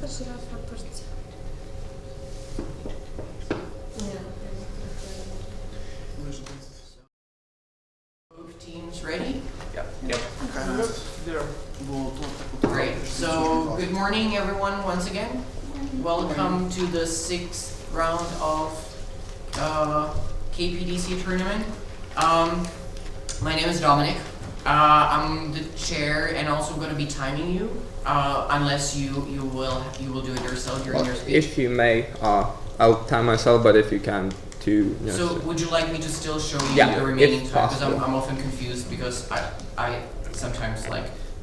Both teams ready? Yep. Great. So, good morning, everyone, once again. Welcome to the 6th round of KPDC tournament. My name is Dominic. I'm the chair and also going to be timing you, unless you will do it yourself during your speech. If you may, I'll time myself, but if you can too. Yes. So would you like me to still show you the remaining time? Because I'm often confused because I sometimes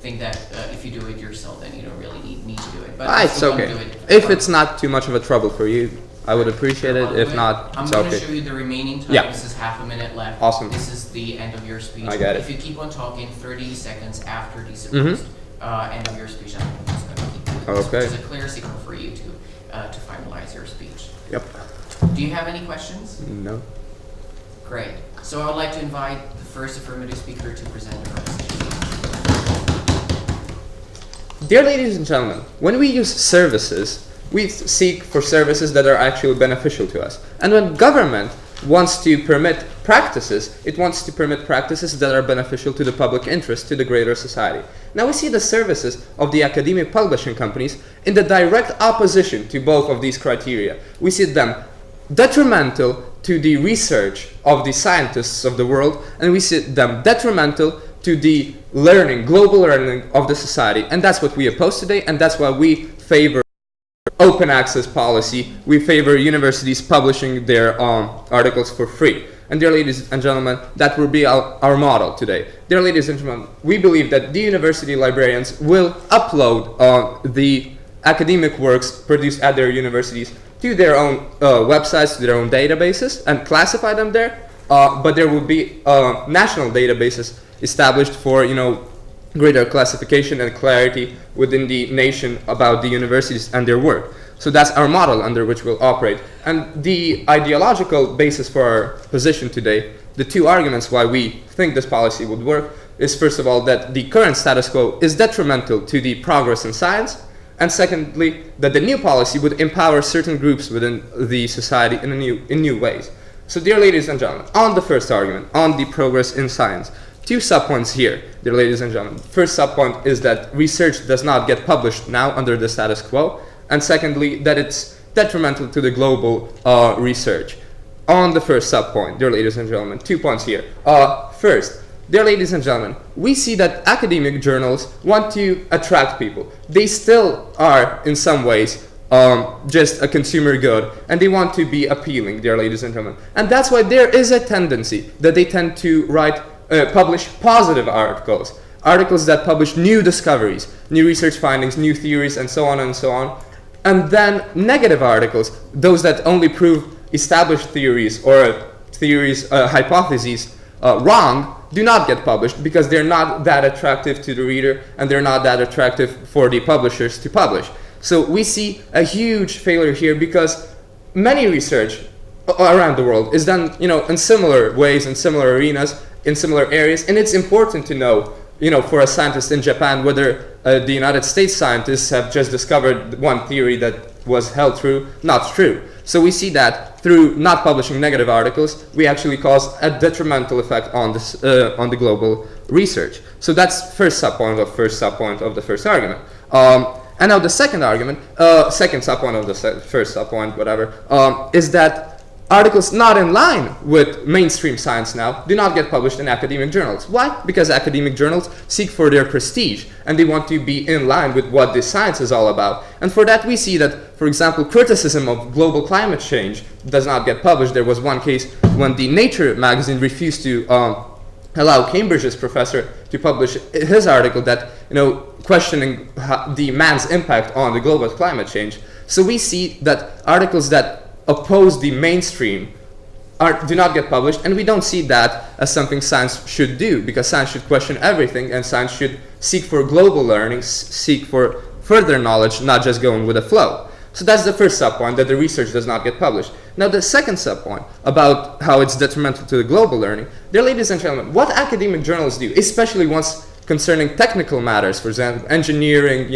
think that if you do it yourself, then you don't really need me to do it. But it's okay. If it's not too much of a trouble for you, I would appreciate it. If not, I'm it's going okay. to show you the remaining time. Yeah. This is half a minute left. Awesome. This is the end of your speech. I get it. If you keep on talking 30 seconds after the supposed end of your speech, I'm just going to keep doing this. Okay. Which is a clear signal for you to finalize your speech. Yep. Do you have any questions? No. Great. So I would like to invite the first affirmative speaker to present the presentation. Dear ladies and gentlemen, when we use services, we seek for services that are actually beneficial to us. And when government wants to permit practices, it wants to permit practices that are beneficial to the public interest, to the greater society. Now we see the services of the academic publishing companies in the direct opposition to both of these criteria. We see them detrimental to the research of the scientists of the world, and we see them detrimental to the learning, global learning of the society. And that's what we oppose today, and that's why we favor open access policy. We favor universities publishing their articles for free. And dear ladies and gentlemen, that will be our model today. Dear ladies and gentlemen, we believe that the university librarians will upload the academic works produced at their universities to their own websites, to their own databases, and classify them there. But there will be national databases established for, greater classification and clarity within the nation about the universities and their work. So that's our model under which we'll operate. And the ideological basis for our position today, the two arguments why we think this policy would work, is first of all that the current status quo is detrimental to the progress in science, and secondly, that the new policy would empower certain groups within the society in new ways. So dear ladies and gentlemen, on the first argument, on the progress in science, two subpoints here, dear ladies and gentlemen. First subpoint is that research does not get published now under the status quo, and secondly, that it's detrimental to the global research. On the first subpoint, dear ladies and gentlemen, 2 points here. First, dear ladies and gentlemen, we see that academic journals want to attract people. They still are, in some ways, just a consumer good, and they want to be appealing, dear ladies and gentlemen. And that's why there is a tendency that they tend to publish positive articles, articles that publish new discoveries, new research findings, new theories, and so on and so on. And then negative articles, those that only prove established theories or hypotheses wrong, do not get published because they're not that attractive to the reader and they're not that attractive for the publishers to publish. So we see a huge failure here because many research around the world is done, in similar ways, in similar arenas, in similar areas, and it's important to know, for a scientist in Japan, whether the United States scientists have just discovered one theory that was held true, not true. So we see that through not publishing negative articles, we actually cause a detrimental effect on the global research. So that's first subpoint of the first argument. And now the second argument, second subpoint of the first subpoint, whatever, is that articles not in line with mainstream science now do not get published in academic journals. Why? Because academic journals seek for their prestige and they want to be in line with what this science is all about. And for that we see that, for example, criticism of global climate change does not get published. There was one case when the Nature magazine refused to allow Cambridge's professor to publish his article that, questioning the man's impact on the global climate change. So we see that articles that oppose the mainstream do not get published, and we don't see that as something science should do, because science should question everything and science should seek for global learning, seek for further knowledge, not just going with the flow. So that's the first subpoint, that the research does not get published. Now the second subpoint about how it's detrimental to the global learning, dear ladies and gentlemen, what academic journals do, especially once concerning technical matters, for example, engineering,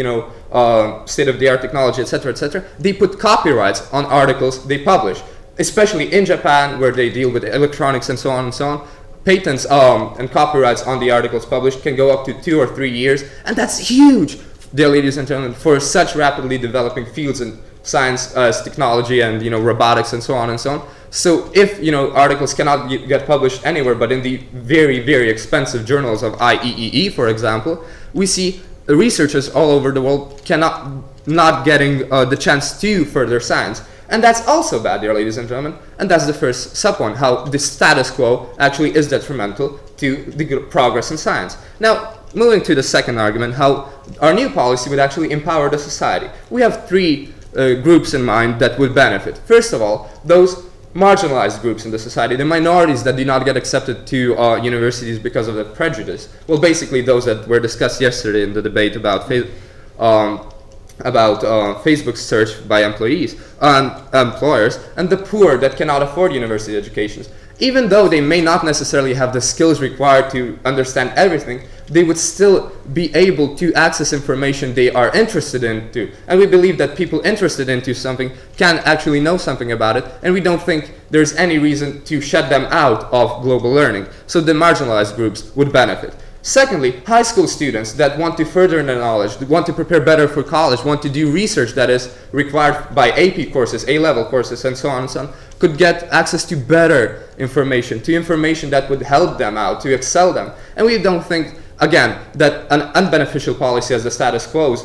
state-of-the-art technology, etc., they put copyrights on articles they publish, especially in Japan, where they deal with electronics and so on and so on. Patents and copyrights on the articles published can go up to 2 or 3 years, and that's huge, dear ladies and gentlemen, for such rapidly developing fields in science, technology, and robotics and so on and so on. So if articles cannot get published anywhere but in the very, very expensive journals of IEEE, for example, we see researchers all over the world not getting the chance to further science. And that's also bad, dear ladies and gentlemen. And that's the first sub-point, how the status quo actually is detrimental to the progress in science. Now, moving to the second argument, how our new policy would actually empower the society. We have 3 groups in mind that would benefit. First of all, those marginalized groups in the society, the minorities that do not get accepted to universities because of their prejudice. Well, basically those that were discussed yesterday in the debate about Facebook search by employees and employers, and the poor that cannot afford university educations. Even though they may not necessarily have the skills required to understand everything, they would still be able to access information they are interested into. And we believe that people interested into something can actually know something about it, and we don't think there's any reason to shut them out of global learning. So the marginalized groups would benefit. Secondly, high school students that want to further their knowledge, want to prepare better for college, want to do research that is required by AP courses, A-level courses, and so on and so on, could get access to better information, to information that would help them out, to excel them. And we don't think, again, that an unbeneficial policy as the status quo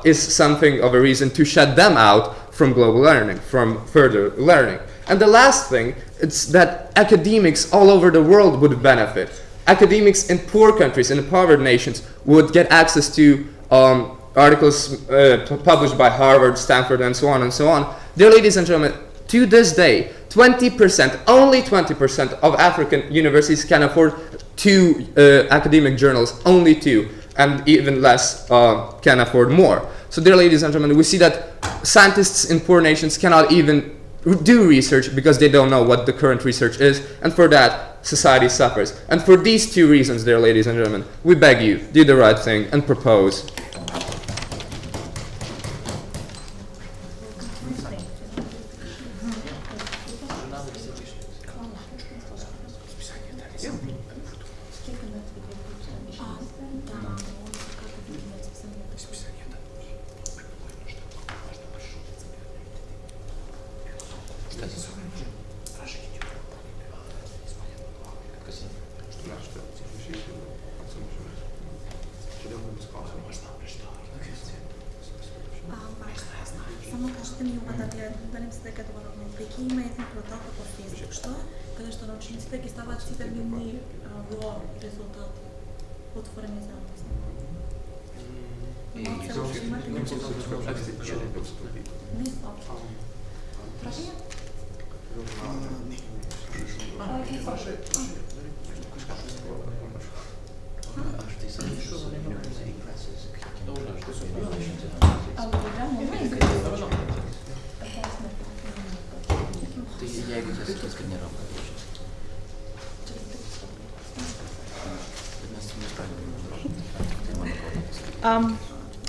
is something of a reason to shut them out from global learning, from further learning. And the last thing, it's that academics all over the world would benefit. Academics in poor countries, in impoverished nations, would get access to articles published by Harvard, Stanford, and so on and so on. Dear ladies and gentlemen, to this day, 20%, only 20% of African universities can afford 2 academic journals, only 2, and even less can afford more. So dear ladies and gentlemen, we see that scientists in poor nations cannot even do research because they don't know what the current research is, and for that, society suffers. And for these 2 reasons, dear ladies and gentlemen, we beg you, do the right thing and propose. Само кажете ми да не се дека добро, веќе има еден протокол по Facebook, што каде што на учениците ги ставаат цитативни во резултати отворени за јавност. Не слабо. Прашање?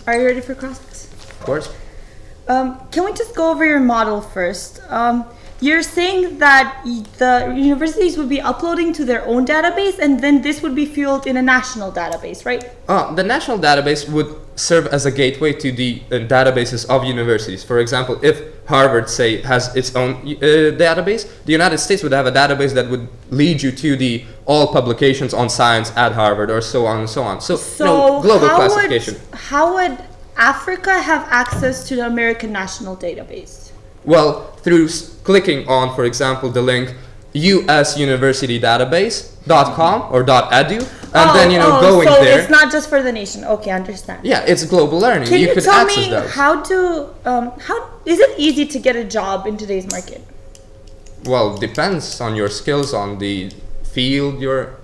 Are you ready for crossfix? Of course. Can we just go over your model first? You're saying that the universities would be uploading to their own database, and then this would be fueled in a national database, right? The national database would serve as a gateway to the databases of universities. For example, if Harvard, say, has its own database, the United States would have a database that would lead you to all publications on science at Harvard, or so on and so on. So global classification. How would Africa have access to the American National Database? Well, through clicking on, for example, the link usuniversitydatabase.com or .edu, and then going so there. It's not just for the nation. Okay, understand. Yeah, it's global learning. Can you could tell access me those. how is it easy to get a job in today's market? Well, depends on your skills, on the field you're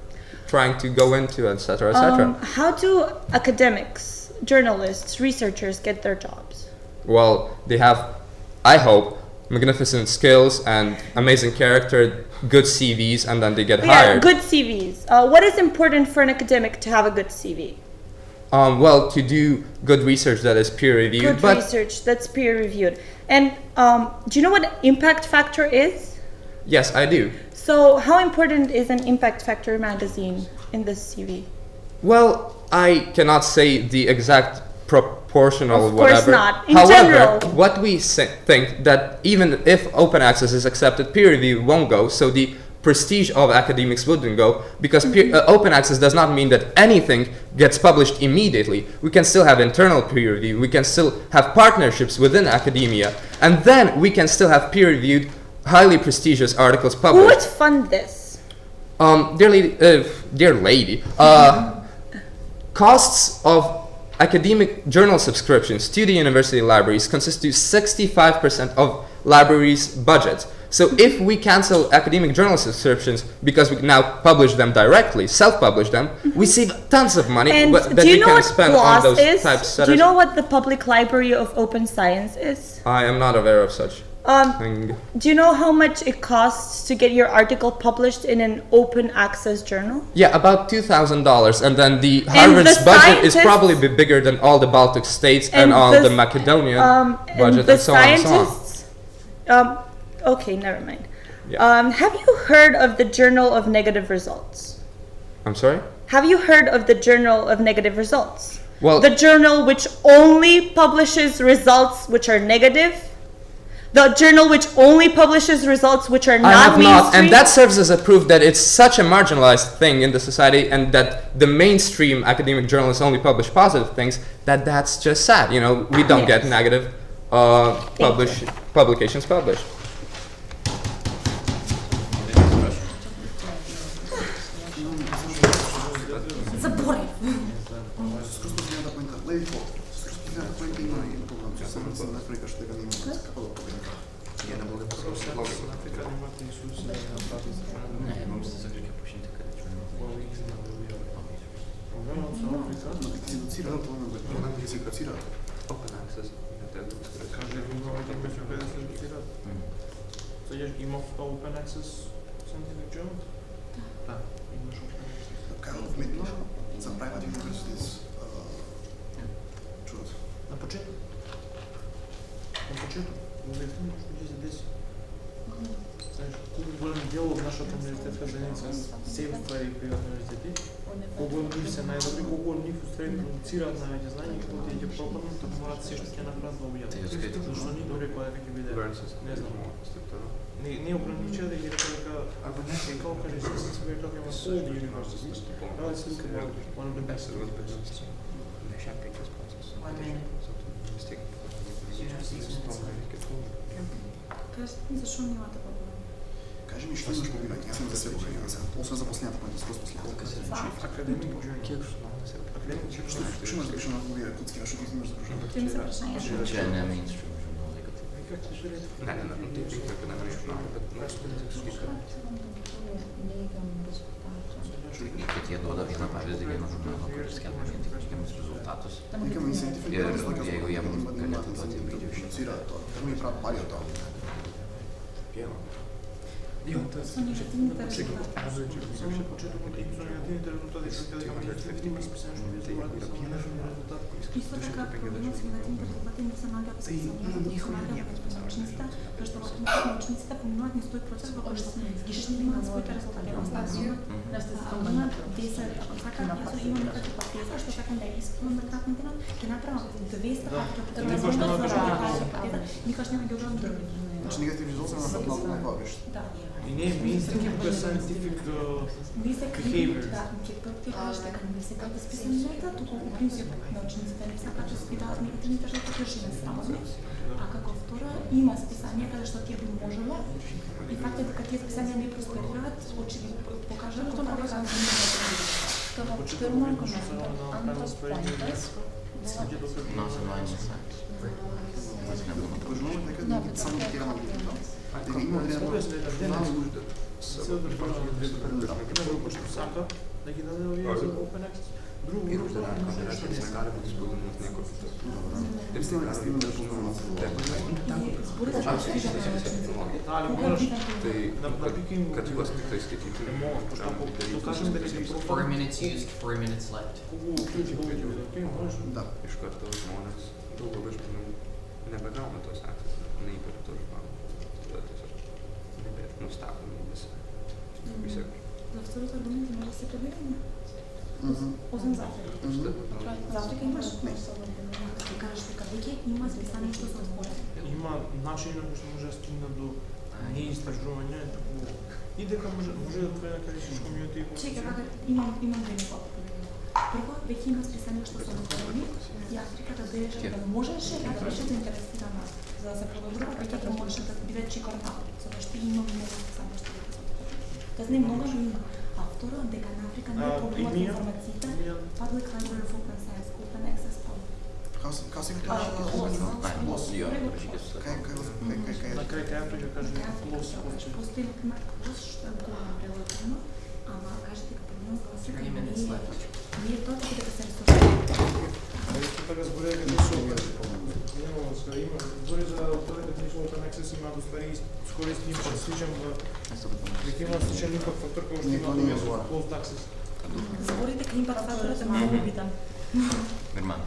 trying to go into, etc., etc. How do academics, journalists, researchers get their jobs? Well, they have, I hope, magnificent skills and amazing character, good CVs, and then they get Yeah, hired. good CVs. What is important for an academic to have a good CV? Well, to do good research that is peer reviewed. Good research that's peer reviewed. And do you know what impact factor is? Yes, I do. So how important is an impact factor magazine in this CV? Well, I cannot say the exact proportional Of course whatever. not. In However, general. what we think that even if open access is accepted, peer review won't go, so the prestige of academics wouldn't go, because open access does not mean that anything gets published immediately. We can still have internal peer review, we can still have partnerships within academia, and then we can still have peer-reviewed, highly prestigious articles Who published. would fund this? Dear lady, costs of academic journal subscriptions to the university libraries consist to 65% of libraries' budget. So if we cancel academic journal subscriptions because we now publish them directly, self-publish them, we save tons of money And that do you we know can what spend on PLOS those is? types. Do you know what the Public Library of Open Science is? I am not aware of such thing. Do you know how much it costs to get your article published in an open access journal? Yeah, about $2,000, and then the Harvard's the budget is scientists- probably bigger than all the Baltic states and all the Macedonian budget, the and so on and so on. scientists, okay, never mind. Yeah. Have you heard of the Journal of Negative Results? I'm sorry? Have you heard of the Journal of Negative Results? Well, The journal which only publishes results which are negative? The journal which only publishes results which are I not have not, mainstream? and that serves as a proof that it's such a marginalized thing in the society, and that the mainstream academic journalists only publish positive things, that's just sad. You know, we don't get Yes. negative publications published. Заборив. Имав open access scientific journal? Да. Имаш open access. Kind of mid some private universities чуват. На почеток. На почеток. Университет ще се деси. Знаеш, колко голям дел от нашата университетска заедница се втвари при университети, колко нив се най-добри, колко нив устроени продуцираат најаѓе знаење, како тие ќе пропаднат, тоа мораат се што ќе направат во објавот. Зашто ни добре која ќе биде. Не знам. Не ограничува да ги река дека ако не се како каже се се како има all the universities. Now it's look at one of the best of the best. 1 minute. Защо нямате проблем? Кажи ми, што имаш побирање? Јас сум за себе побирање сега. Освен заposлената кои скроз последната. Академик journal. Академик journal. Што имаш да пишеш на побирање? Коцки, што ти имаш да пишеш? Тим се прашање. Че не mainstream журналиката. И kad jie duoda vieną pavyzdį, vieno žurnalo, kuris skelbia vien tik teigiamus rezultatus. Викаме и сcientific Ir journals, jeigu jiem galėtų duoti които video продуцираат тоа. Кому и прават пари од тоа? Со негативните резултати. Само на почеток со негативните резултати што ќе дека има списано што вие морате само негативни резултати. Исто така, проблемот со негативните резултати не се наоѓа се наоѓа научниците, зашто научниците поминуваат низ тој процес во кој што ги снимаат своите резултати. Оставуваат 10, ако сакам, јас имам нека хипотеза што сакам да ја исполнам до крај година, ќе направам 200 пати хипотеза, никогаш нема ги објавам други. Значи негативни резултати на факултетот на published. Да. И не е mainstream, туку е scientific Не се behavior. да, ќе кажеш дека не се како списањата, туку во принцип научниците не сакаат да спитаат негативните резултати, што не срамотни. А како втора има списања каде што тие би можело и фактот дека тие списања не просперираат, очевидно покажува што како се Това първо Националния сайт. Кој журнал дека само тира на групата. Дека има одредена нужда. Се одржава на две групи, што сака да ги даде овие за open access. Друго група што не сака. Дали сте имали да познаваме на збори за Дали можеш Tai напиким kad juos tik tai skaityti. Покажем дали си 4 minutes used, 4 minutes left. Да. Iš karto žmonės, daug labai žmonių nebegauna tos akcijos, neįperka tos žmonės. Tada tiesiog nustatomi visi. За второто аргумент може да се пребираме. Мгм. 8 за. Мгм. За Африка имаш? Да ти кажеш дека веќе има списани што се отворени. Има начини на кои што може да стигне до неистражување и дека може да отвори да кажеш всичко мијата и Чекај, вака, имам две нива. Прво, веќе има списани што се отворени и Африка да беше, да можеше да беше заинтересирана за да се подобрува, веќе да можеше да биде чекорна, затоа што има многу списани што се отворени. Тоа не многу, но има. А второ, дека на Африка не е проблемот со информациите, Public Library of Open Science, Open Access Public. Как се А, казва? лос. Jo, Кај на крај кај Африка кажа лос. Постои например лос што е голем релативно, ама каже дека проблемот во Африка 3 minutes left. не е тоа дека се ресурсира. Исто така зборува дека се има збори за отворите книжни open access има до ствари скористи импакт сличен дека има сличен импакт фактор кој што има во closed access. Збори дека импакт факторот е многу битен. German.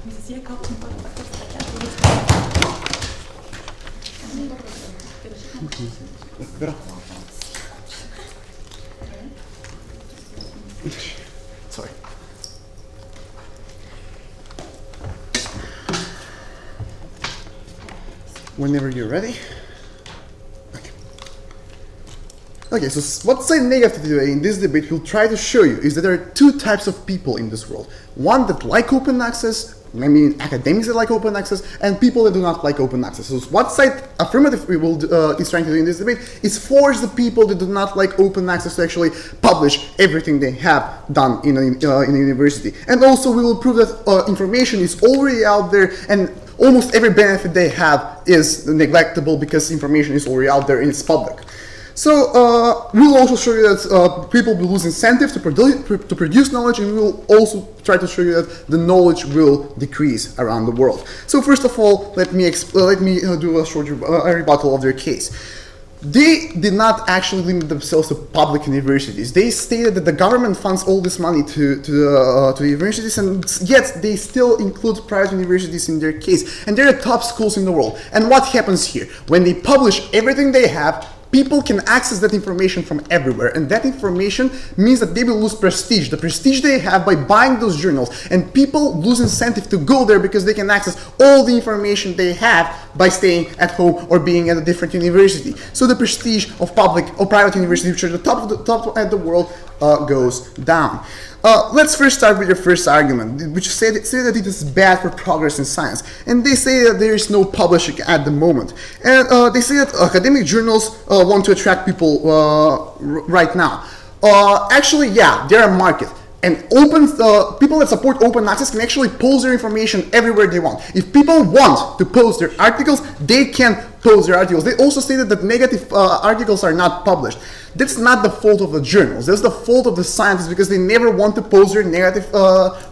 Ми се сија како импакт фактор така. Sorry. Whenever you're ready. Okay, so what side negative today in this debate will try to show you is that there are two types of people in this world. One that like open access, I mean academics that like open access, and people that do not like open access. So what side affirmative is trying to do in this debate is force the people that do not like open access to actually publish everything they have done in a university. And also we will prove that information is already out there and almost every benefit they have is neglectable because information is already out there and it's public. So we'll also show you that people will lose incentive to produce knowledge, and we'll also try to show you that the knowledge will decrease around the world. So first of all, let me do a short rebuttal of their case. They did not actually limit themselves to public universities. They stated that the government funds all this money to the universities, and yet they still include private universities in their case. And they're the top schools in the world. And what happens here? When they publish everything they have, people can access that information from everywhere, and that information means that they will lose prestige, the prestige they have by buying those journals, and people lose incentive to go there because they can access all the information they have by staying at home or being at a different university. So the prestige of public or private universities, which are the top of the world, goes down. Let's first start with your first argument, which say that it is bad for progress in science. And they say that there is no publishing at the moment. And they say that academic journals want to attract people right now. Actually, yeah, they're a market. And people that support open access can actually post their information everywhere they want. If people want to post their articles, they can post their articles. They also stated that negative articles are not published. That's not the fault of the journals. That's the fault of the scientists because they never want to post their negative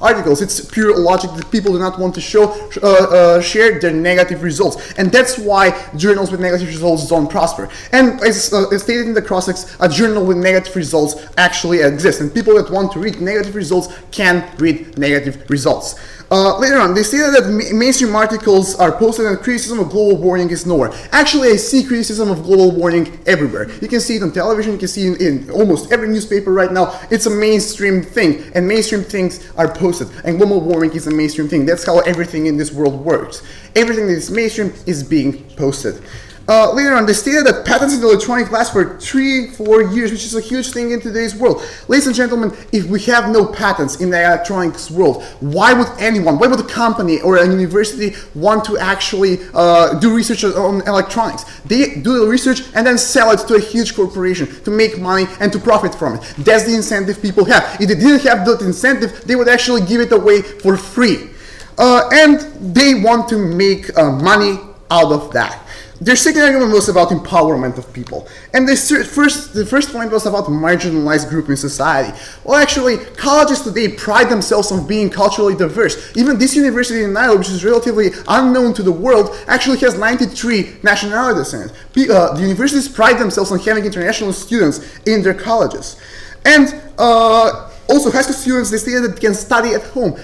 articles. It's pure logic that people do not want to share their negative results. And that's why journals with negative results don't prosper. And as stated in the cross-text, a journal with negative results actually exists. And people that want to read negative results can read negative results. Later on, they stated that mainstream articles are posted and criticism of global warming is nowhere. Actually, I see criticism of global warming everywhere. You can see it on television, you can see it in almost every newspaper right now. It's a mainstream thing, and mainstream things are posted. And global warming is a mainstream thing. That's how everything in this world works. Everything that is mainstream is being posted. Later on, they stated that patents in the electronic last for 3-4 years, which is a huge thing in today's world. Ladies and gentlemen, if we have no patents in the electronics world, why would a company or a university want to actually do research on electronics? They do the research and then sell it to a huge corporation to make money and to profit from it. That's the incentive people have. If they didn't have that incentive, they would actually give it away for free. And they want to make money out of that. their second argument was about empowerment of people. And the first point was about marginalized group in society. Well, actually, colleges today pride themselves on being culturally diverse. Even this university in Nairobi, which is relatively unknown to the world, actually has 93 nationalities in it. The universities pride themselves on having international students in their colleges. And also, high school students, they say that they can study at home.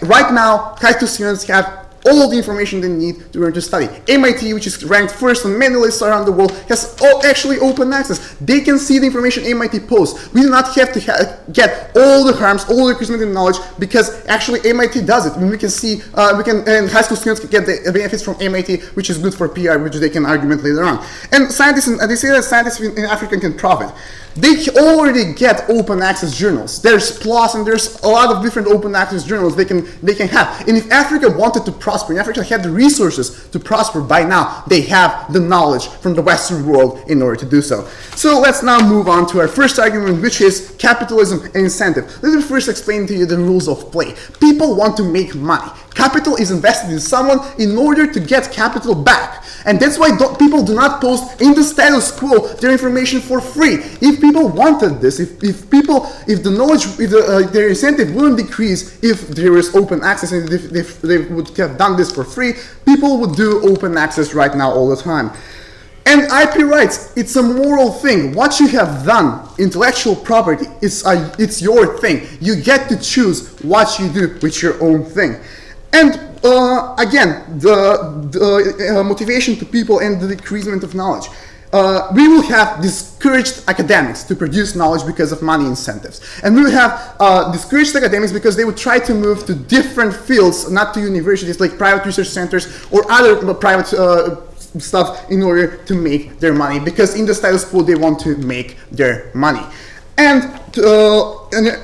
Right now, high school students have all the information they need to learn to study. MIT, which is ranked first on many lists around the world, has actually open access. They can see the information MIT posts. We do not have to get all the harms, all the cosmetic knowledge, because actually MIT does it. I mean, we can see, and high school students can get the benefits from MIT, which is good for PR, which they can argument later on. And scientists, they say that scientists in Africa can profit. They already get open access journals. There's PLOS and there's a lot of different open access journals they can have. And if Africa wanted to prosper, and Africa had the resources to prosper by now, they have the knowledge from the Western world in order to do so. So let's now move on to our first argument, which is capitalism and incentive. Let me first explain to you the rules of play. People want to make money. Capital is invested in someone in order to get capital back. And that's why people do not post in the status quo their information for free. If people wanted this, if the knowledge, their incentive wouldn't decrease if there is open access, and if they would have done this for free, people would do open access right now all the time. And IP rights, it's a moral thing. What you have done, intellectual property, it's your thing. You get to choose what you do with your own thing. And again, the motivation to people and the decreasement of knowledge. We will have discouraged academics to produce knowledge because of money incentives. And we will have discouraged academics because they would try to move to different fields, not to universities like private research centers or other private stuff in order to make their money. Because in the status quo, they want to make their money. And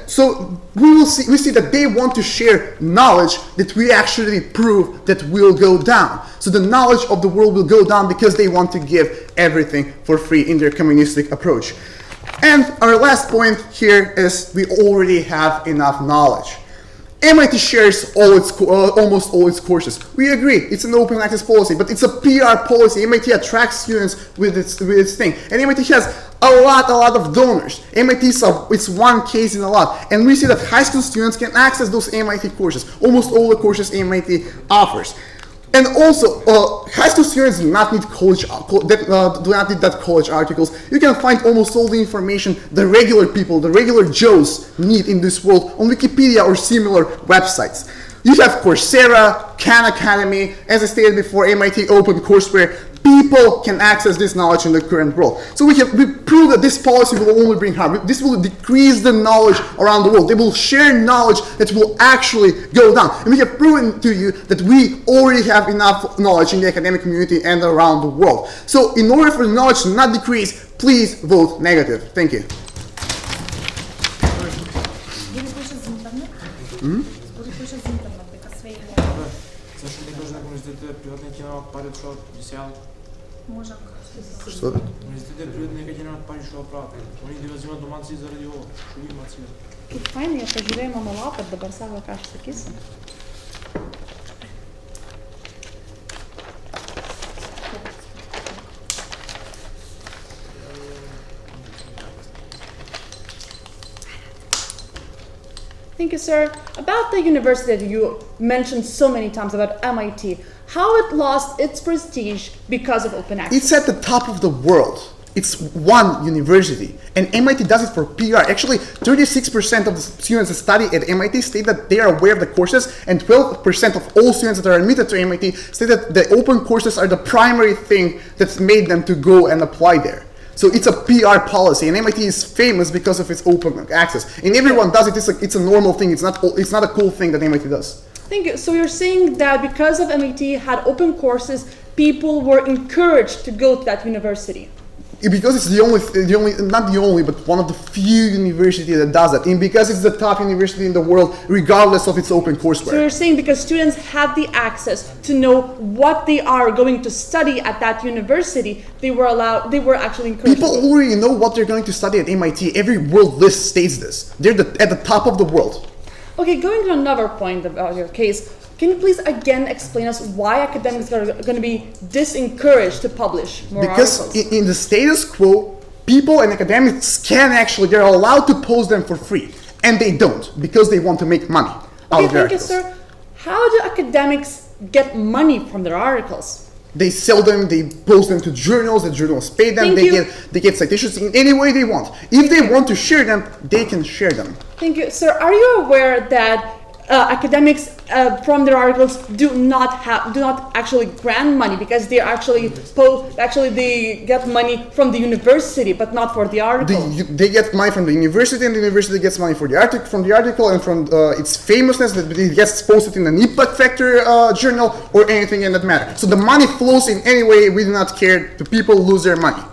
so we see that they want to share knowledge that we actually prove that will go down. So the knowledge of the world will go down because they want to give everything for free in their communistic approach. And our last point here is we already have enough knowledge. MIT shares almost all its courses. We agree, it's an open access policy, but it's a PR policy. MIT attracts students with its thing. And MIT has a lot of donors. MIT it's one case in a lot. And we see that high school students can access those MIT courses, almost all the courses MIT offers. And also, high school students do not need college articles. You can find almost all the information the regular people, the regular Joes need in this world on Wikipedia or similar websites. You have Coursera, Khan Academy, as I stated before, MIT OpenCourseWare. People can access this knowledge in the current world. So we prove that this policy will only bring harm. This will decrease the knowledge around the world. They will share knowledge that will actually go down. And we have proven to you that we already have enough knowledge in the academic community and around the world. So in order for the knowledge to not decrease, please vote negative. Thank you. Може. Що? Університет природної академії парі, що правда. Вони не возьмуть доманці заради його. Що їм оці? Kaip fainai atvažiuoja mano lapą, dabar sako, ką aš sakysiu. Thank you, sir. About the university that you mentioned so many times about MIT, how it lost its prestige because of open access. It's at the top of the world. It's one university, and MIT does it for PR. Actually, 36% of the students that study at MIT state that they are aware of the courses, and 12% of all students that are admitted to MIT state that the open courses are the primary thing that's made them to go and apply there. So it's a PR policy, and MIT is famous because of its open access. And everyone does it. It's a normal thing. It's not a cool thing that MIT does. Thank you. So you're saying that because of MIT had open courses, people were encouraged to go to that university? Because it's not the only, but one of the few universities that does that. And because it's the top university in the world, regardless of its open courseware. So you're saying because students had the access to know what they are going to study at that university, they were actually encouraged. People already know what they're going to study at MIT. Every world list states this. They're at the top of the world. Okay, going to another point about your case. Can you please again explain us why academics are going to be disencouraged to publish more Because articles? in the status quo, people and academics can actually, they're allowed to post them for free. And they don't, because they want to make money out Okay, of their thank you, articles. sir. How do academics get money from their articles? They sell them, they post them to journals, the journals pay them, Thank you. they get citations in any way they want. If they want to share them, they can share them. Thank you, sir. Are you aware that academics from their articles do not actually grant money because they actually they get money from the university but not for the article? They get money from the university, and the university gets money for the article, and from its famousness that it gets posted in an impact factor journal or anything in that matter. So the money flows in any way. We do not care. The people lose their money.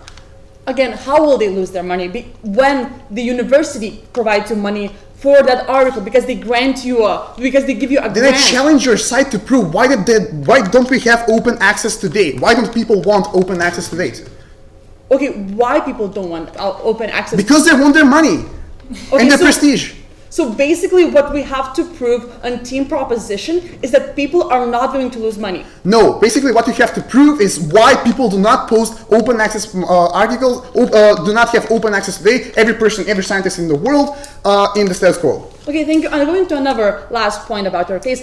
Again, how will they lose their money when the university provides you money for that article because they grant you because they give you a Then grant? I challenge your site to prove why don't we have open access today? Why don't people want open access today? Okay, why people don't want open access? Because they want their money Okay, and their so- prestige. So basically what we have to prove on team proposition is that people are not going to lose money. No, basically what you have to prove is why people do not post open access articles, do not have open access today, every person, every scientist in the world, in the status quo. Okay, thank you. I'm going to another last point about your case.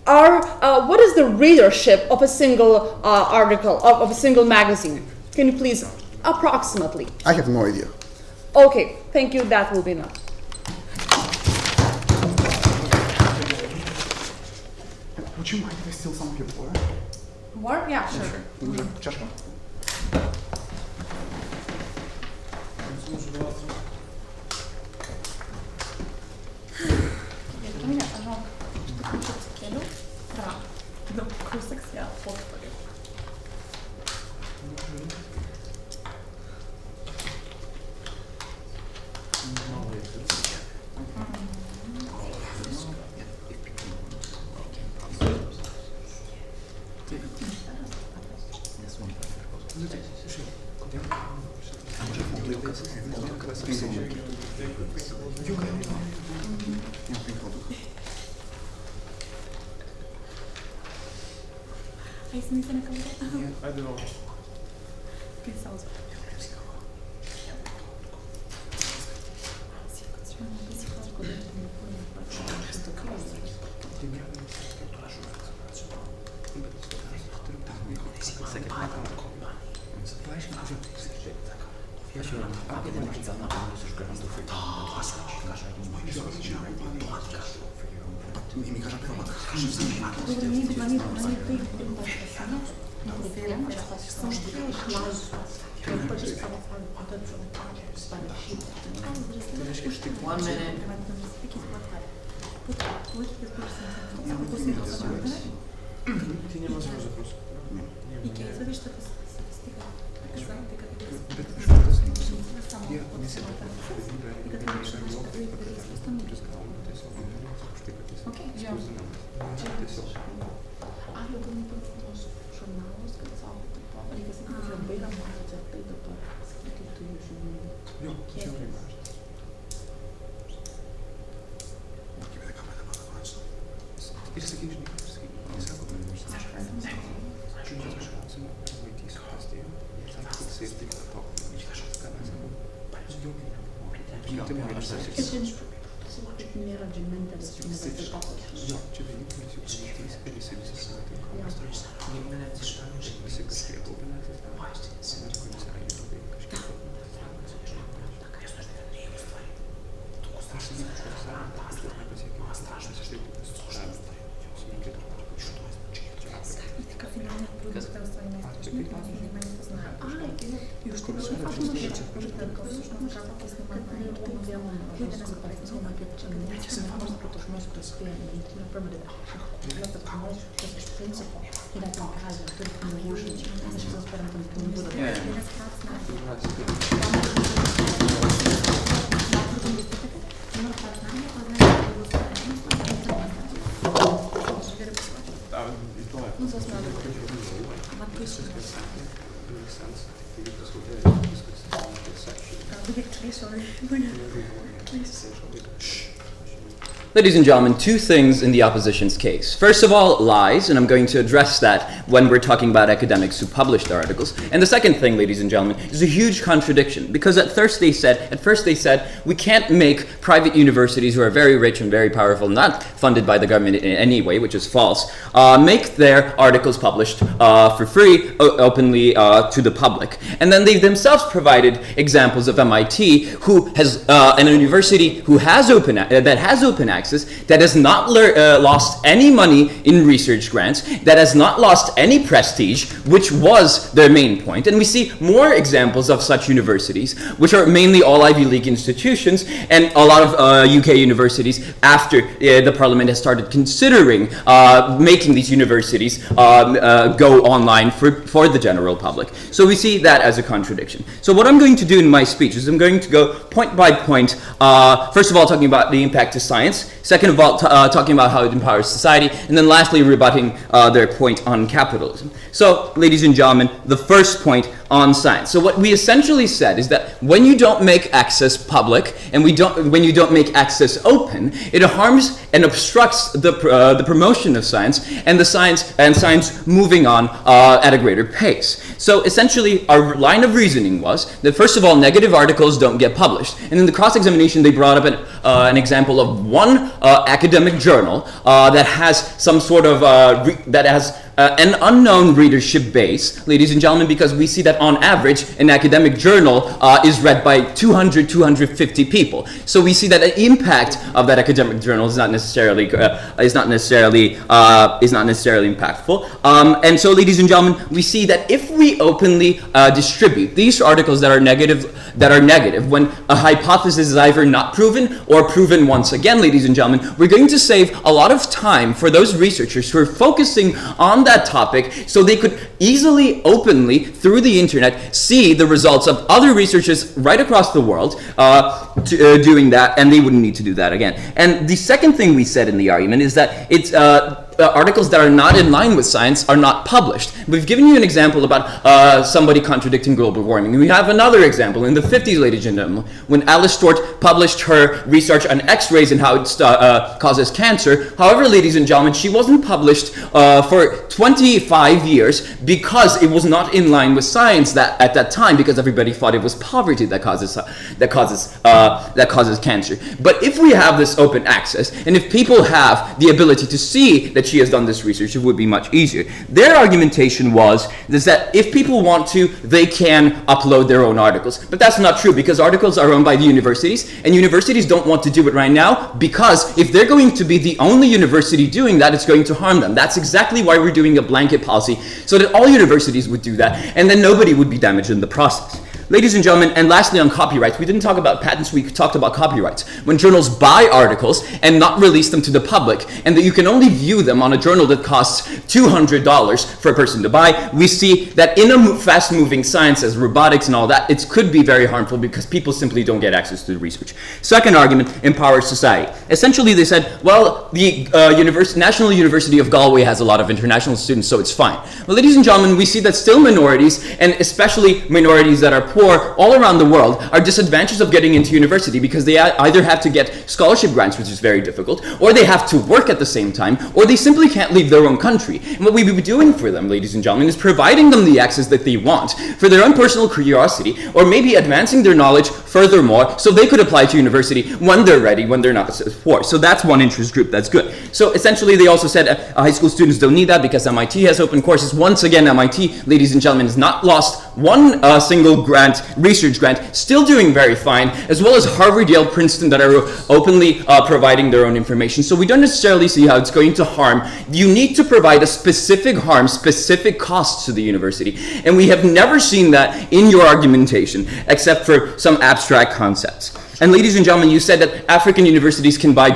What is the readership of a single article, of a single magazine? Can you please, approximately? I have no idea. Okay, thank you. That will be enough. Would you mind if I steal some of your water? War? Yeah, sure. Чашка? У меня, пожалуйста, кеду. Да. Ну, кусок я повторю. Ai, să mi se ne călătoare. Haide, mă. Când s-au zis. One minute. Ти нямаш въпрос. И кейса ви ще стига. Казахте като само от самата. И като ви ще Окей, вземам. Are eu também estou jornais que são ali que se fica bem na mão de ter doutor escrito tudo junto. Jo, Que é managemental Така финалният продукт е устроен източник, но вниманието знае. И още беше важно, че продуктът всъщност казва да снимаме които не са и това е. Ну, за основа. Ама пише. Буде клишове. Ladies and gentlemen, two things in the opposition's case. First of all, lies, and I'm going to address that when we're talking about academics who publish their articles. And the second thing, ladies and gentlemen, is a huge contradiction, because at first they said we can't make private universities who are very rich and very powerful, not funded by the government in any way, which is false, make their articles published for free, openly to the public. And then they themselves provided examples of MIT, who has an university who has open access, that has not lost any money in research grants, that has not lost any prestige, which was their main point. And we see more examples of such universities, which are mainly all Ivy League institutions, and a lot of UK universities after the Parliament has started considering making these universities go online for the general public. So we see that as a contradiction. So what I'm going to do in my speech is I'm going to go point by point, first of all talking about the impact to science, second of all talking about how it empowers society, and then lastly rebutting their point on capitalism. So, ladies and gentlemen, the first point on science. So what we essentially said is that when you don't make access public and when you don't make access open, it harms and obstructs the promotion of science and science moving on at a greater pace. So essentially, our line of reasoning was that first of all, negative articles don't get published, and in the cross-examination, they brought up an example of one academic journal that has some sort of an unknown readership base, ladies and gentlemen, because we see that on average, an academic journal is read by 250 people. So we see that the impact of that academic journal is not necessarily impactful. And so, ladies and gentlemen, we see that if we openly distribute these articles that are negative, when a hypothesis is either not proven or proven once again, ladies and gentlemen, we're going to save a lot of time for those researchers who are focusing on that topic, so they could easily, openly, through the internet, see the results of other researchers right across the world doing that, and they wouldn't need to do that again. And the second thing we said in the argument is that it's articles that are not in line with science are not published. We've given you an example about somebody contradicting global warming. We have another example in the 50s, ladies and gentlemen, when Alice Stewart published her research on X-rays and how it causes cancer. However, ladies and gentlemen, she wasn't published for 25 years because it was not in line with science at that time, because everybody thought it was poverty that causes cancer. But if we have this open access, and if people have the ability to see that she has done this research, it would be much easier. Their argumentation was that if people want to, they can upload their own articles. But that's not true, because articles are owned by the universities, and universities don't want to do it right now, because if they're going to be the only university doing that, it's going to harm them. That's exactly why we're doing a blanket policy, so that all universities would do that, and then nobody would be damaged in the process. Ladies and gentlemen, and lastly on copyrights, we didn't talk about patents, we talked about copyrights. When journals buy articles and not release them to the public, and that you can only view them on a journal that costs $200 for a person to buy, we see that in a fast-moving science as robotics and all that, it could be very harmful because people simply don't get access to the research. Second argument, empowers society. Essentially, they said, well, the National University of Galway has a lot of international students, so it's fine. Well, ladies and gentlemen, we see that still minorities, and especially minorities that are poor all around the world, are disadvantaged of getting into university because they either have to get scholarship grants, which is very difficult, or they have to work at the same time, or they simply can't leave their own country. And what we would be doing for them, ladies and gentlemen, is providing them the access that they want for their own personal curiosity, or maybe advancing their knowledge furthermore so they could apply to university when they're ready, when they're not poor. So that's one interest group, that's good. So essentially they also said high school students don't need that because MIT has open courses. Once again, MIT, ladies and gentlemen, has not lost one single research grant, still doing very fine, as well as Harvard, Yale, Princeton that are openly providing their own information. So we don't necessarily see how it's going to harm. You need to provide a specific harm, specific costs to the university. And we have never seen that in your argumentation, except for some abstract concepts. And ladies and gentlemen, you said that African universities can buy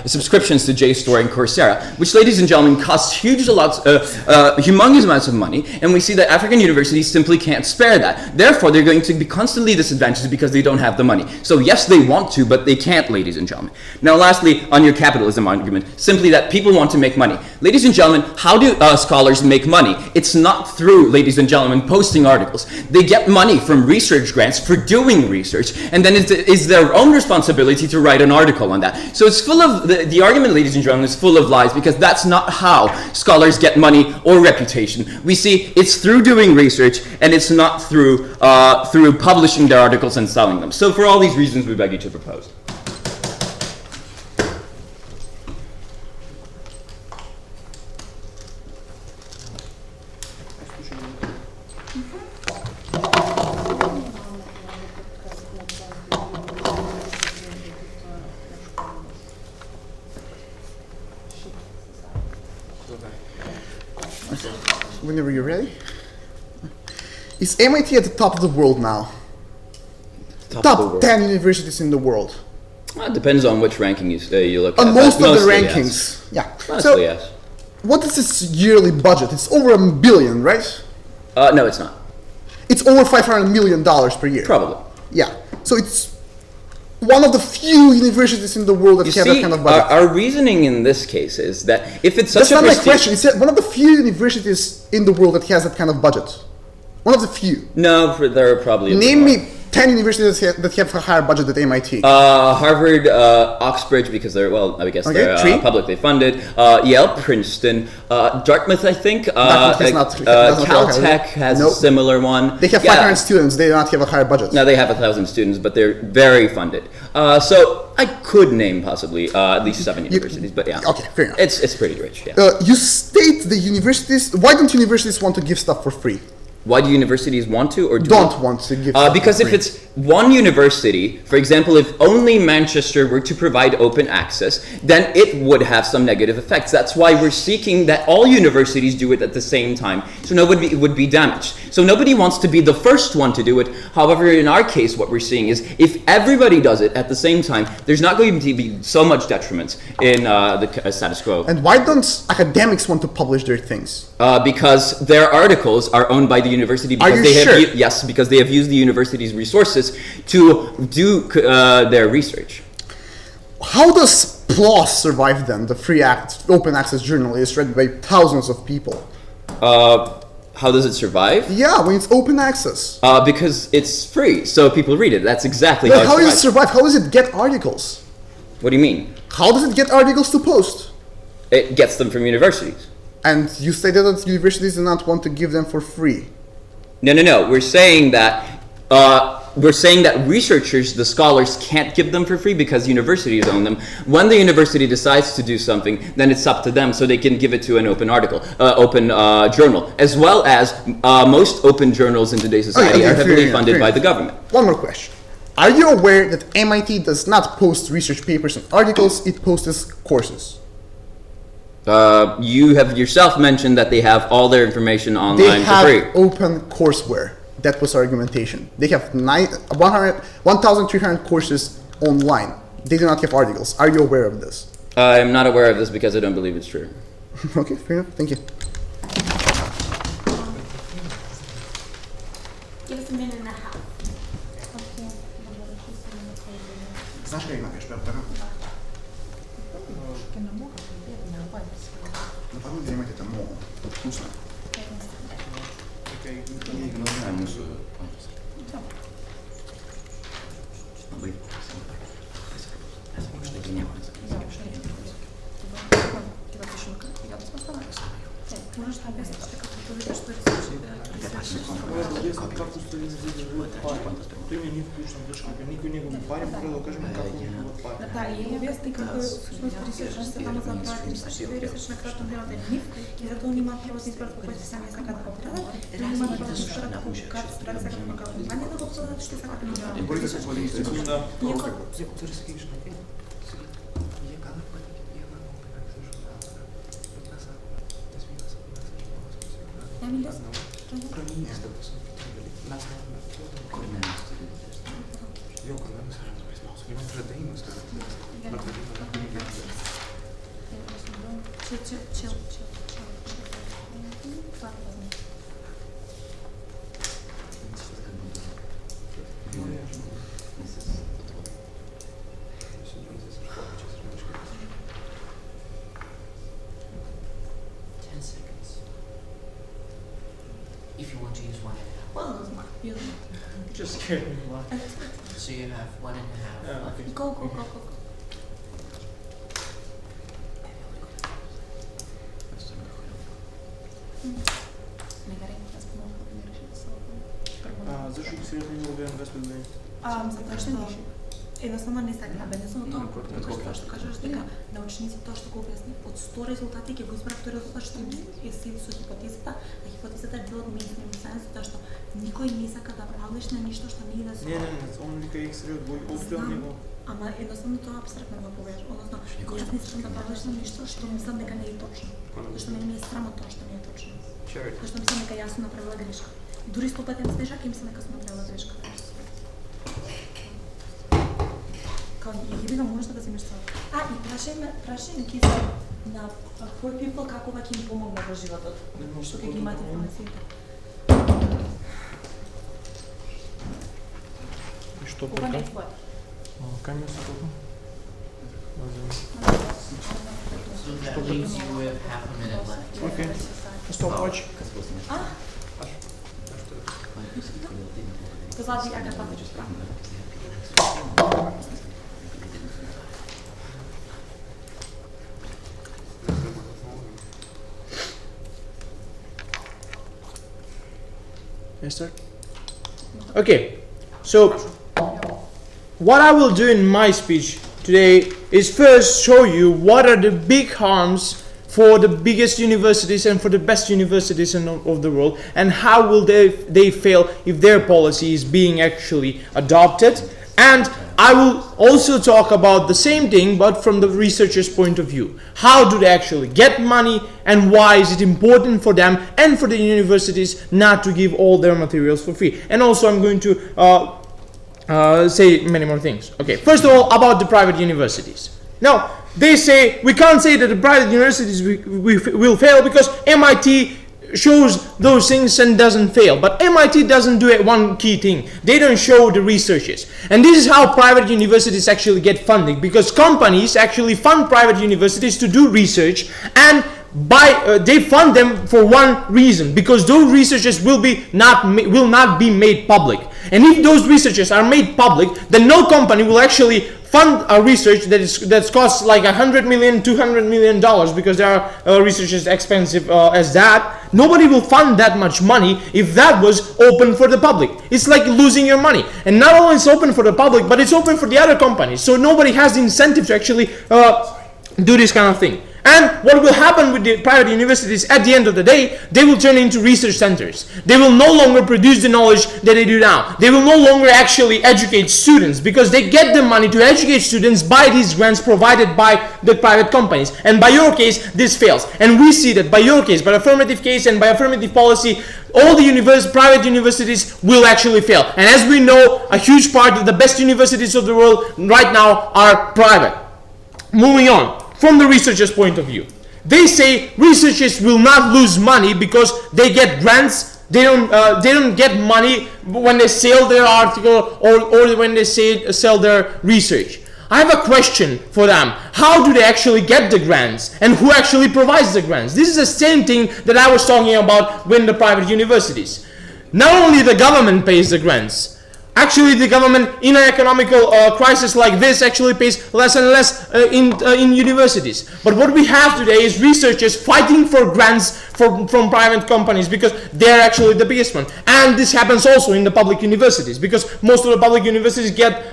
subscriptions to JSTOR and Coursera, which, ladies and gentlemen, costs humongous amounts of money. And we see that African universities simply can't spare that. Therefore, they're going to be constantly disadvantaged because they don't have the money. So yes, they want to, but they can't, ladies and gentlemen. Now, lastly, on your capitalism argument, simply that people want to make money. Ladies and gentlemen, how do scholars make money? It's not through, ladies and gentlemen, posting articles. They get money from research grants for doing research, and then it's their own responsibility to write an article on that. So it's full of, the argument, ladies and gentlemen, is full of lies, because that's not how scholars get money or reputation. We see it's through doing research, and it's not through publishing their articles and selling them. So for all these reasons, we beg you to propose. Whenever you're ready. Is MIT at the top of the world now? Top of the Top world. 10 universities in the world. Well, it depends on which ranking you look at. On but most of the mostly, rankings. Yes. Yeah. Mostly, So, yes. what is its yearly budget? It's over $1 billion, right? No, it's not. It's over $500 million per year. Probably. Yeah. So it's one of the few universities in the world that You have that see, kind of budget. our reasoning in this case is that if it's such That's a not my prestige- question. It's one of the few universities in the world that has that kind of budget. One of the few. No, there are probably. a bit Name more. me 10 universities that have a higher budget than MIT. Harvard, Oxbridge, because they're, well, I guess Okay, they're three. publicly funded. Yale, Princeton, Dartmouth, I think. Dartmouth is not- doesn't have a higher- Caltech has Nope. a similar one. They have Yeah. 500 students. They do not have a higher budget. No, they have 1,000 students, but they're very funded. So I could name possibly at least 7 universities, but yeah. Okay, fair enough. It's pretty rich, yeah. You state the universities. Why don't universities want to give stuff for free? Why do universities want to or Don't want to give stuff because for if free. it's one university, for example, if only Manchester were to provide open access, then it would have some negative effects. That's why we're seeking that all universities do it at the same time, so nobody would be damaged. So nobody wants to be the first one to do it. However, in our case, what we're seeing is if everybody does it at the same time, there's not going to be so much detriment in the status quo. And why don't academics want to publish their things? Because their articles are owned by the university because you they have sure? yes, because they have used the university's resources to do their research. How does PLOS survive then? The free open access journal is read by thousands of people. How does it survive? Yeah, when it's open access. Because it's free, so people read it. That's exactly But how how it does it survives. survive? How does it get articles? What do you mean? How does it get articles to post? It gets them from universities. And you stated that universities do not want to give them for free. No. We're saying that researchers, the scholars, can't give them for free because universities own them. When the university decides to do something, then it's up to them, so they can give it to an open article, open journal, as well as most open journals in today's society Okay, are heavily fair funded enough. by the government. One more question. Are you aware that MIT does not post research papers and articles, it posts courses? You have yourself mentioned that they have all their information They online for have free. open courseware. That was argumentation. They have 1,300 courses online. They do not have articles. Are you aware of this? I'm not aware of this because I don't believe it's true. Okay, fair enough. Thank you. Give us a minute and a half. Можешь объяснить, как ты видишь, что Если как устроен парень, ты мне не вкусно дышишь. Никто не говорит, парень прилог, скажи мне, как он парень. Наталья, известный какой ресерч, там забрать ресерч на кратном деле. И зато не могу проводить какой-то сами закат попытать. Не могу проводить широко как компания, но что закат не делает. Chill. if you want to use 1.5. Well, no знаю. You Just scared me a lot. So you have 1.5 Yeah, left. okay. go. Защо ги средно не убивам 2 години? Затоа што едноставно не сакам да бенесам тоа, тоа што кажеш дека на ученици тоа што го објасни од 100 резултати ќе го избрав тој резултат што е седи со хипотезата, а хипотезата е дел од мејнстрим сајенс, затоа што никој не сака да правиш на ништо што не е да се. Не, он вика X-ray од објам него. Ама едноставно тоа апстрактно го повеаш, односно јас не сакам да правиш на ништо што мислам дека не е точно. Зашто мене ми е срам од тоа што не е точно. Зашто мислам дека јас сум направила грешка. Дури 100 пати грешка, ќе мислам дека сум направила грешка. Као ја била можда да земеш тоа. И прашање ки се на poor people како ќе им помогне во животот. Што ќе ги имате информациите. И што Кога пока? не твоја? Камера се колку? So that leaves you with half a minute left. Окей. Stopwatch. Казати ја како Yes, sir. Okay, so what I will do in my speech today is first show you what are the big harms for the biggest universities and for the best universities of the world, and how will they fail if their policy is being actually adopted. And I will also talk about the same thing, but from the researcher's point of view. How do they actually get money, and why is it important for them and for the universities not to give all their materials for free? And also I'm going to say many more things. Okay, first of all, about the private universities. Now, they say, we can't say that the private universities will fail because MIT shows those things and doesn't fail. But MIT doesn't do one key thing. They don't show the researches. And this is how private universities actually get funding, because companies actually fund private universities to do research, and they fund them for one reason, because those researches will not be made public. And if those researches are made public, then no company will actually fund a research that costs like $100 million, $200 million, because there are researches expensive as that. Nobody will fund that much money if that was open for the public. It's like losing your money. And not only it's open for the public, but it's open for the other companies. So nobody has the incentive to actually do this kind of thing. And what will happen with the private universities at the end of the day, they will turn into research centers. They will no longer produce the knowledge that they do now. They will no longer actually educate students, because they get the money to educate students by these grants provided by the private companies. And by your case, this fails. And we see that by your case, by affirmative case and by affirmative policy, all the private universities will actually fail. And as we know, a huge part of the best universities of the world right now are private. Moving on. From the researchers' point of view, they say researchers will not lose money because they get grants. They don't get money when they sell their article or when they sell their research. I have a question for them. How do they actually get the grants, and who actually provides the grants? This is the same thing that I was talking about with the private universities. Not only the government pays the grants. Actually, the government, in an economical crisis like this, actually pays less and less in universities. But what we have today is researchers fighting for grants from private companies, because they're actually the biggest one. And this happens also in the public universities, because most of the public universities get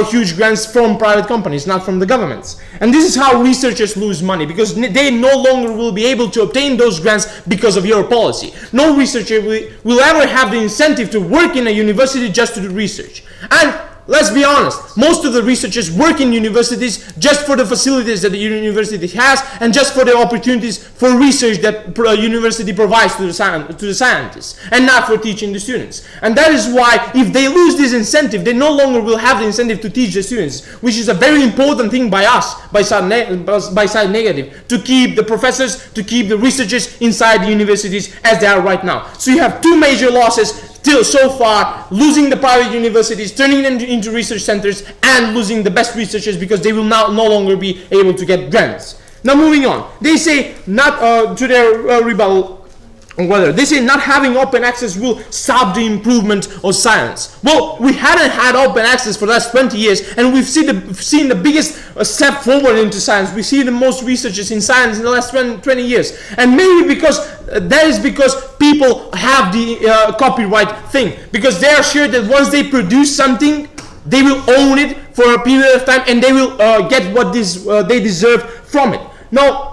huge grants from private companies, not from the governments. And this is how researchers lose money, because they no longer will be able to obtain those grants because of your policy. No researcher will ever have the incentive to work in a university just to do research. And let's be honest, most of the researchers work in universities just for the facilities that the university has, and just for the opportunities for research that university provides to the scientists, and not for teaching the students. And that is why, if they lose this incentive, they no longer will have the incentive to teach the students, which is a very important thing by us, by side negative, to keep the professors, to keep the researchers inside the universities as they are right now. So you have two major losses till so far: losing the private universities, turning them into research centers, and losing the best researchers, because they will now no longer be able to get grants. Now moving on, they say not to their rebuttal. on whether they say not having open access will stop the improvement of science. Well, we hadn't had open access for the last 20 years, and we've seen the biggest step forward into science. We see the most researchers in science in the last 20 years, and maybe because that is because people have the copyright thing, because they are sure that once they produce something, they will own it for a period of time, and they will get what they deserve from it. Now,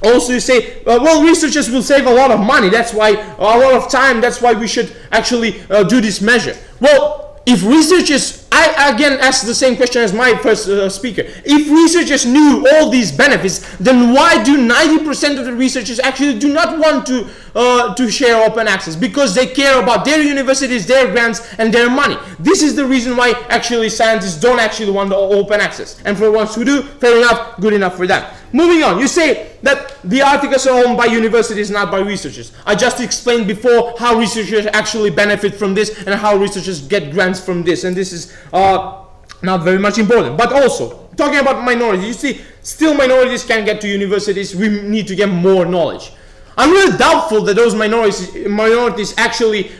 also you say, well, researchers will save a lot of money, that's why, a lot of time, that's why we should actually do this measure. Well, if researchers, I again ask the same question as my first speaker, if researchers knew all these benefits, then why do 90% of the researchers actually do not want to share open access? Because they care about their universities, their grants, and their money. This is the reason why actually scientists don't actually want the open access. And for the ones who do, fair enough, good enough for them. Moving on, you say that the articles are owned by universities, not by researchers. I just explained before how researchers actually benefit from this and how researchers get grants from this, and this is not very much important. But also, talking about minorities, you see, still minorities can get to universities. We need to get more knowledge. I'm really doubtful that those minorities actually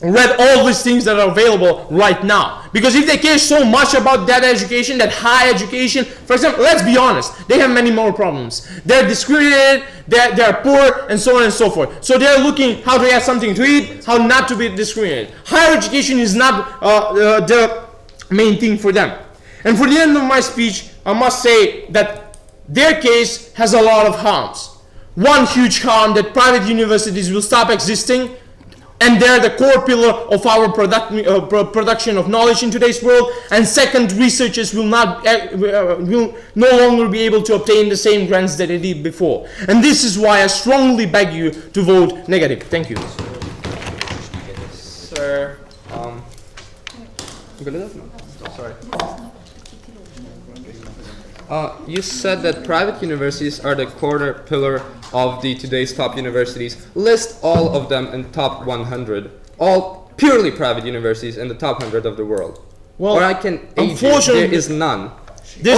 read all these things that are available right now. Because if they care so much about that education, that high education, for example, let's be honest, they have many more problems. They're discriminated, they're poor, and so on and so forth. So they're looking how to get something to eat, how not to be discriminated. Higher education is not the main thing for them. And for the end of my speech, I must say that their case has a lot of harms. One huge harm, that private universities will stop existing, and they're the core pillar of our production of knowledge in today's world. And second, researchers will no longer be able to obtain the same grants that they did before. And this is why I strongly beg you to vote negative. Thank you. Sir, sorry. You said that private universities are the core pillar of today's top universities. List all of them in top 100. All purely private universities in the top 100 of the world. Well, or I can age you, there is none. There's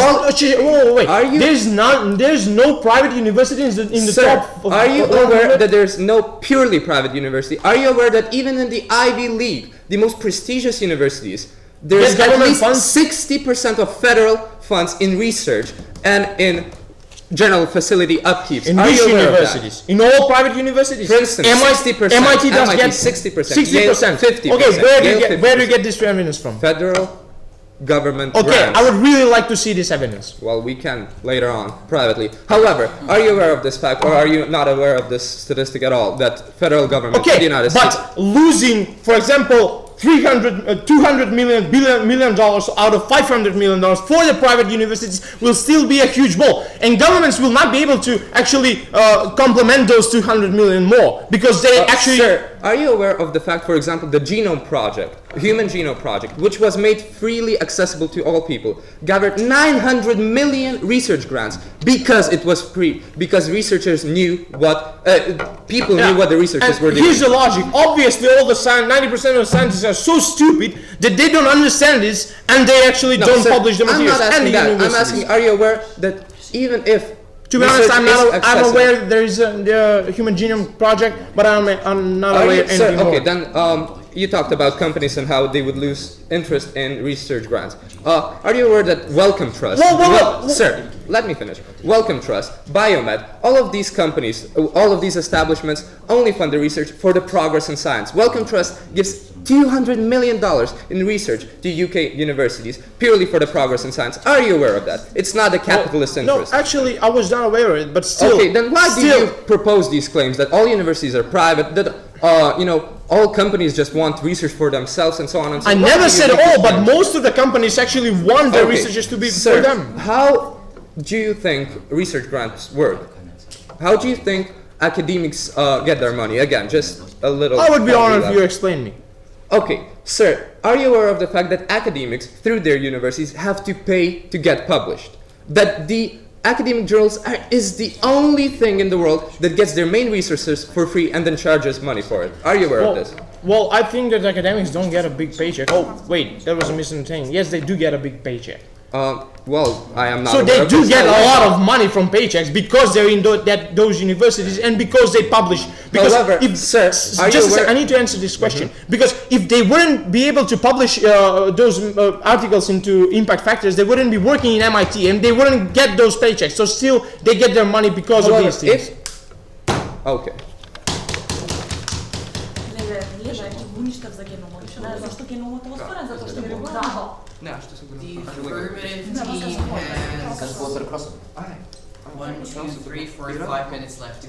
none. There's no private university in the Sir, top. Are you aware that there's no purely private university? Are you aware that even in the Ivy League, the most prestigious universities, there's at least 60% of federal funds in research and in general facility upkeeps? In Are which you aware universities? In all private universities? For instance, 60%. MIT does get 60%. 60%. 50%. Okay, where do you get this evidence from? Federal government Okay, grants. I would really like to see this evidence. Well, we can later on, privately. However, are you aware of this fact, or are you not aware of this statistic at all, that federal government in the United States... but losing, for example, $200 million out of $500 million for the private universities will still be a huge blow. And governments will not be able to actually complement those 200 million more, because they actually... Sir, are you aware of the fact, for example, the Genome Project, Human Genome Project, which was made freely accessible to all people, gathered 900 million research grants because it was free, because researchers knew what, people knew what the researchers were doing. Here's the logic. Obviously, all the 90% of the scientists are so stupid that they don't understand this, and they actually don't publish the materials. I'm not asking that. I'm asking, are you aware that even if... To be honest, I'm aware there is the Human Genome Project, but I'm not aware anything more. Okay, then you talked about companies and how they would lose interest in research grants. Are you aware that Wellcome Trust... Sir, let me finish. Wellcome Trust, Biomed, all of these companies, all of these establishments only fund the research for the progress in science. Wellcome Trust gives $200 million in research to UK universities purely for the progress in science. Are you aware of that? It's not a capitalist interest. No, actually, I was not aware of it, but still... Okay, then why do you propose these claims that all universities are private, that, all companies just want research for themselves and so on and so on? I never said all, but most of the companies actually want their researchers to be for them. How do you think research grants work? How do you think academics get their money? Again, just a little... I would be honored if you explain me. Okay, sir, are you aware of the fact that academics, through their universities, have to pay to get published? That the academic journals is the only thing in the world that gets their main resources for free and then charges money for it. Are you aware of this? Well, I think that academics don't get a big paycheck. Oh, wait, that was a misunderstanding. Yes, they do get a big paycheck. Well, I am not. So aware they of do this. get a lot of money from paychecks because they're in those universities and because they publish. Because However, sir, are you just a sec, aware- I need to answer this question because if they wouldn't be able to publish those articles into impact factors, they wouldn't be working in MIT and they wouldn't get those paychecks. So still, they get their money because of However, these things. Okay. Лежа ги унищав за геномот. Зашто геномот е отворен? Затоа што го дава. The affirmative team has 1, 2, 3, 4, 5 minutes left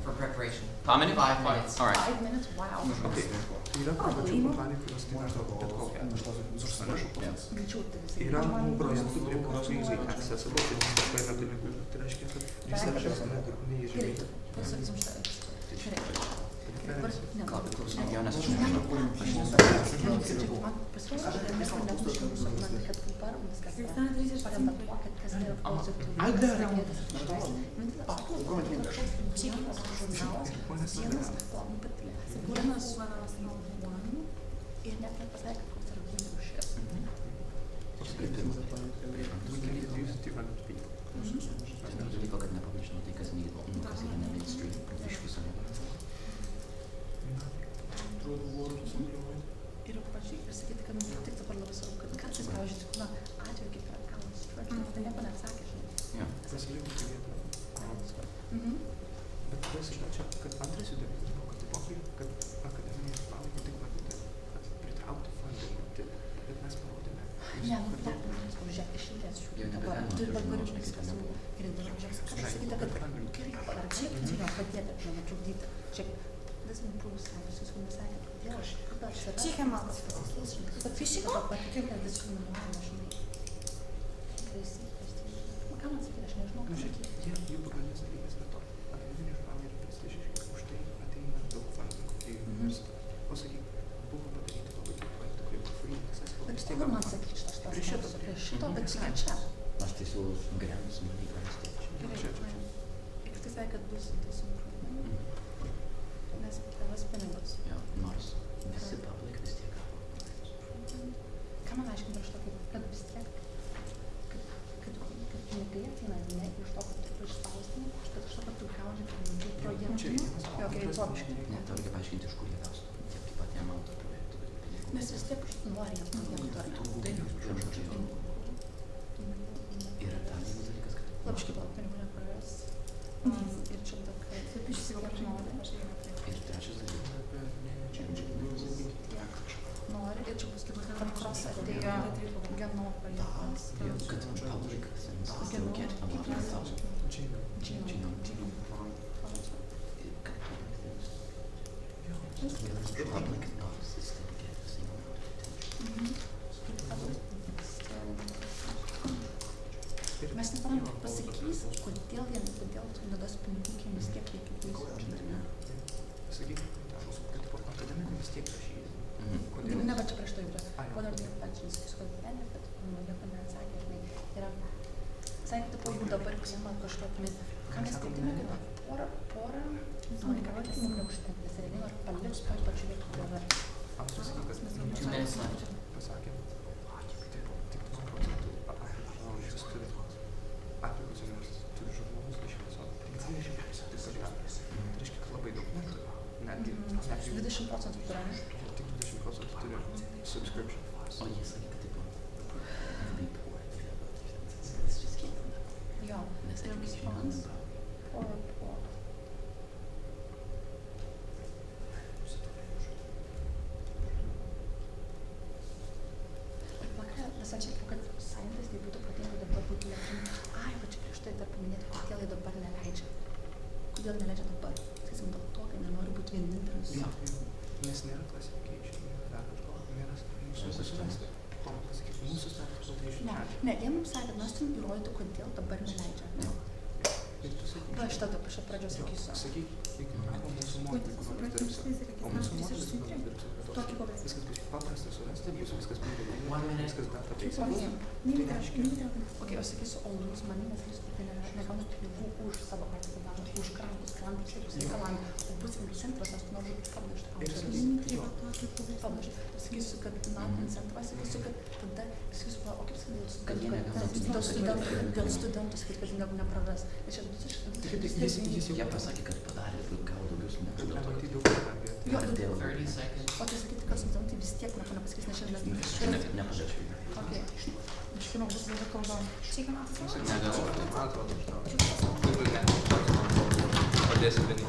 for preparation. How many? 5 minutes. All right. 5 minutes, wow. Greičiau tai visai. Yra produktų, prie kurios jums accessible, tai reiškia, kad jūs nežinote, Gerai, pasakysim šitą. Gerai. Dabar ne, Gal priklauso nuo jo, nes aš Čia nežinau. man pasirodė, kad mes neturim suprantu, kad dabar viskas paremta tuo, kad kas yra pozityvu. Ir net nepasakė, koks yra būdų rūšės. Esmė dalyko, kad nepamiršinu tai, kas neįdomu, kas yra ne mainstream, iš viso nepamiršinu. Ir pačiai pasakyti, kad mums tik dabar labai svarbu, kad kartais, pavyzdžiui, tik, atveju kaip yra kalnas stretching, tai nieko neatsakė, žinai. Jo. Bet tas yra čia, kad antras jų dalykas buvo, kad kad akademiniai išvalgyti tik matyti, kad pritraukti fundingą, bet mes parodėme. Ne, žiūrėk, iš eilės žiūrėk dabar. Tu dabar žiūrėk, kas buvo. Gerai, dabar žiūrėk, kas sakyta, kad gerai, padarčiai, čia jo padėti, žinoma, trukdyti. Žiūrėk, this improves life, jūs jau nesakėt, kodėl aš kada aš yra. Psichematas. Bet fiziko? Patikėk, kad diskriminuojama, žinai. Ką man sakyti, aš nežinau, ką sakyti. Jų pagrindinis dalykas yra to, akademiniai išvalgai yra prestižiški, už tai ateina daug fundingų į universitetą. O sakyk, buvo padaryti labai daug projektų, kurie buvo free, Bet kur man sakyti šitą klausimą? Prie šito, bet tik čia. Aš tai siūlau sugriauti su manim prasidėti. Gerai, ir tai sakė, kad bus improvement. Nes tavas pinigus. Jo, nors visi public vis tiek gavo. Ką man aiškinti iš to, kad vis tiek, kad pinigai ateina ne iš to, kad tu išspausdini, bet iš to, kad tu gauni pinigų projektų. Jo, gerai, logiškai. Ne, tau reikia paaiškinti, iš kur jie gaus tiek pat amountą projektų, bet pinigų. Nes vis tiek nori jie projektų ar ne. Yra tam vienas dalykas, kad Logiškai, bet pinigų nepraras. Ir čia daug, kad nori. ir trečias dalykas, Nori, ir čia bus kaip pankros atėjo genomo projektas. kad public still get a lot of stuff. Genome. Public knows they still get the same amount of attention. Mes neparantam pasakys, kodėl tu nedas pinigų, kiek vis tiek reikia vaizduoti. Sakyk, kad akademikai vis tiek rašys. Ne, bet čia prieš tai yra. Kodėl tai pensinis, kad benefit, nieko neatsakė, žinai. Yra, sakė, tipo, jų dabar priima kažkokį, ką mes skaitėme, kad porą, gauti mums neužtenka, nes realiai nori paliks pažiūrėti, kodėl yra. Aš sakyk, kad 2 minutes left. pasakėm, tik 2 procentų žurnalistas turi atlikus universitetus, turi žurnalus, iš viso, tik 20 pažiūrės. Tai reiškia, kad labai daug neturi. Netgi 20% turi. Tik 20% turi subscription. O jie sakė, kad tipo, report. Let's just keep them that. Jo, Nes ir education response. number. Poor. Ir plaka, visą čia, kad scientistai būtų protingi dabar būtų leidžiami. Ai, va čia prieš tai dar paminėti, kodėl jie dabar neleidžia. Kodėl neleidžia dabar? Sakysim, dėl to, kad nenori būti vienintelis. Nes nėra classification, nėra kažko, nėra mūsų susirasti. Ko man pasakyti, mūsų status Ne, jie mums sakė, kad mes turim įrodyti, kodėl dabar neleidžia. Ir tu sakyk, Va, šitą iš pradžios sakysiu. sakyk, jeigu mūsų modeliai, kur nors dirbsi, o mūsų modelis, kur nors dirbsi, viskas bus paprasta surasti, bus viskas pinigų, viskas database. Ok, aš sakysiu, o jūs mane nesakysiu, kad negauna pinigų už savo patį darbą, už grantus, bus reikalavimai, o bus centras, nes tu nori publish. Publish. Sakysiu, kad incentivas, sakysiu, kad tada, sakysiu, o kaip sakyti, dėl studentų, sakyt, kad nepraras. Ir čia Jie pasakė, kad padarė gal daugiau smūgių dėl to. Jo, Dėl 30 seconds. o tai sakyti, kad studentai vis tiek nieko nepasakys, nes šiandien nepažačiau. Okay. Iš pirmo bus daugiau kalba. Čia iki metų. Padėsim vieni.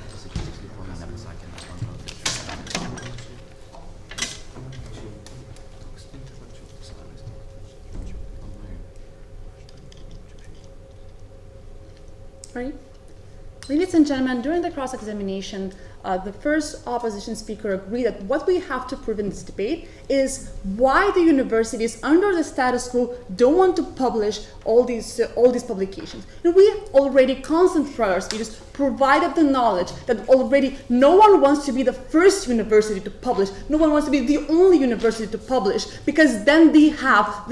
Pasakyti tiksliai, ko jie nepasakė, nes man atrodo, tai Right? Ladies and gentlemen, during the cross-examination, the first opposition speaker agreed that what we have to prove in this debate is why the universities under the status quo don't want to publish all these publications. And we already constantly throughout our speeches provided the knowledge that already no one wants to be the first university to publish, no one wants to be the only university to publish, because then they have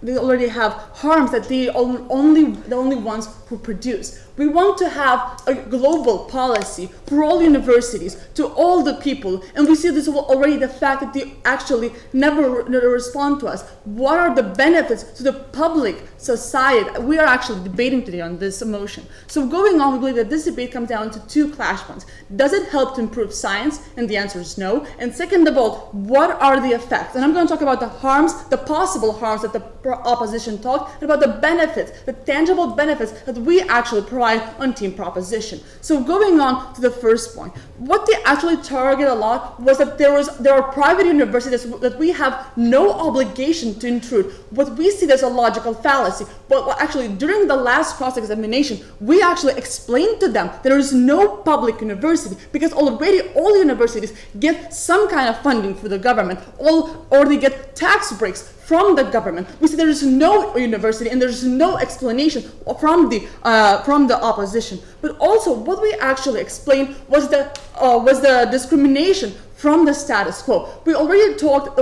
they already have harms that they the only ones who produce. We want to have a global policy for all universities, to all the people, and we see this already the fact that they actually never respond to us. What are the benefits to the public society? We are actually debating today on this motion. So going on, we believe that this debate comes down to two clash points. Does it help to improve science? And the answer is no. And second of all, what are the effects? And I'm going to talk about the harms, the possible harms that the opposition talked, and about the benefits, the tangible benefits that we actually provide on team proposition. So going on to the first point, what they actually target a lot was that there are private universities that we have no obligation to intrude. What we see as a logical fallacy, but actually during the last cross-examination, we actually explained to them that there is no public university, because already all universities get some kind of funding for the government, or they get tax breaks from the government. We see there is no university and there is no explanation from the opposition. But also, what we actually explained was the discrimination from the status quo. We talked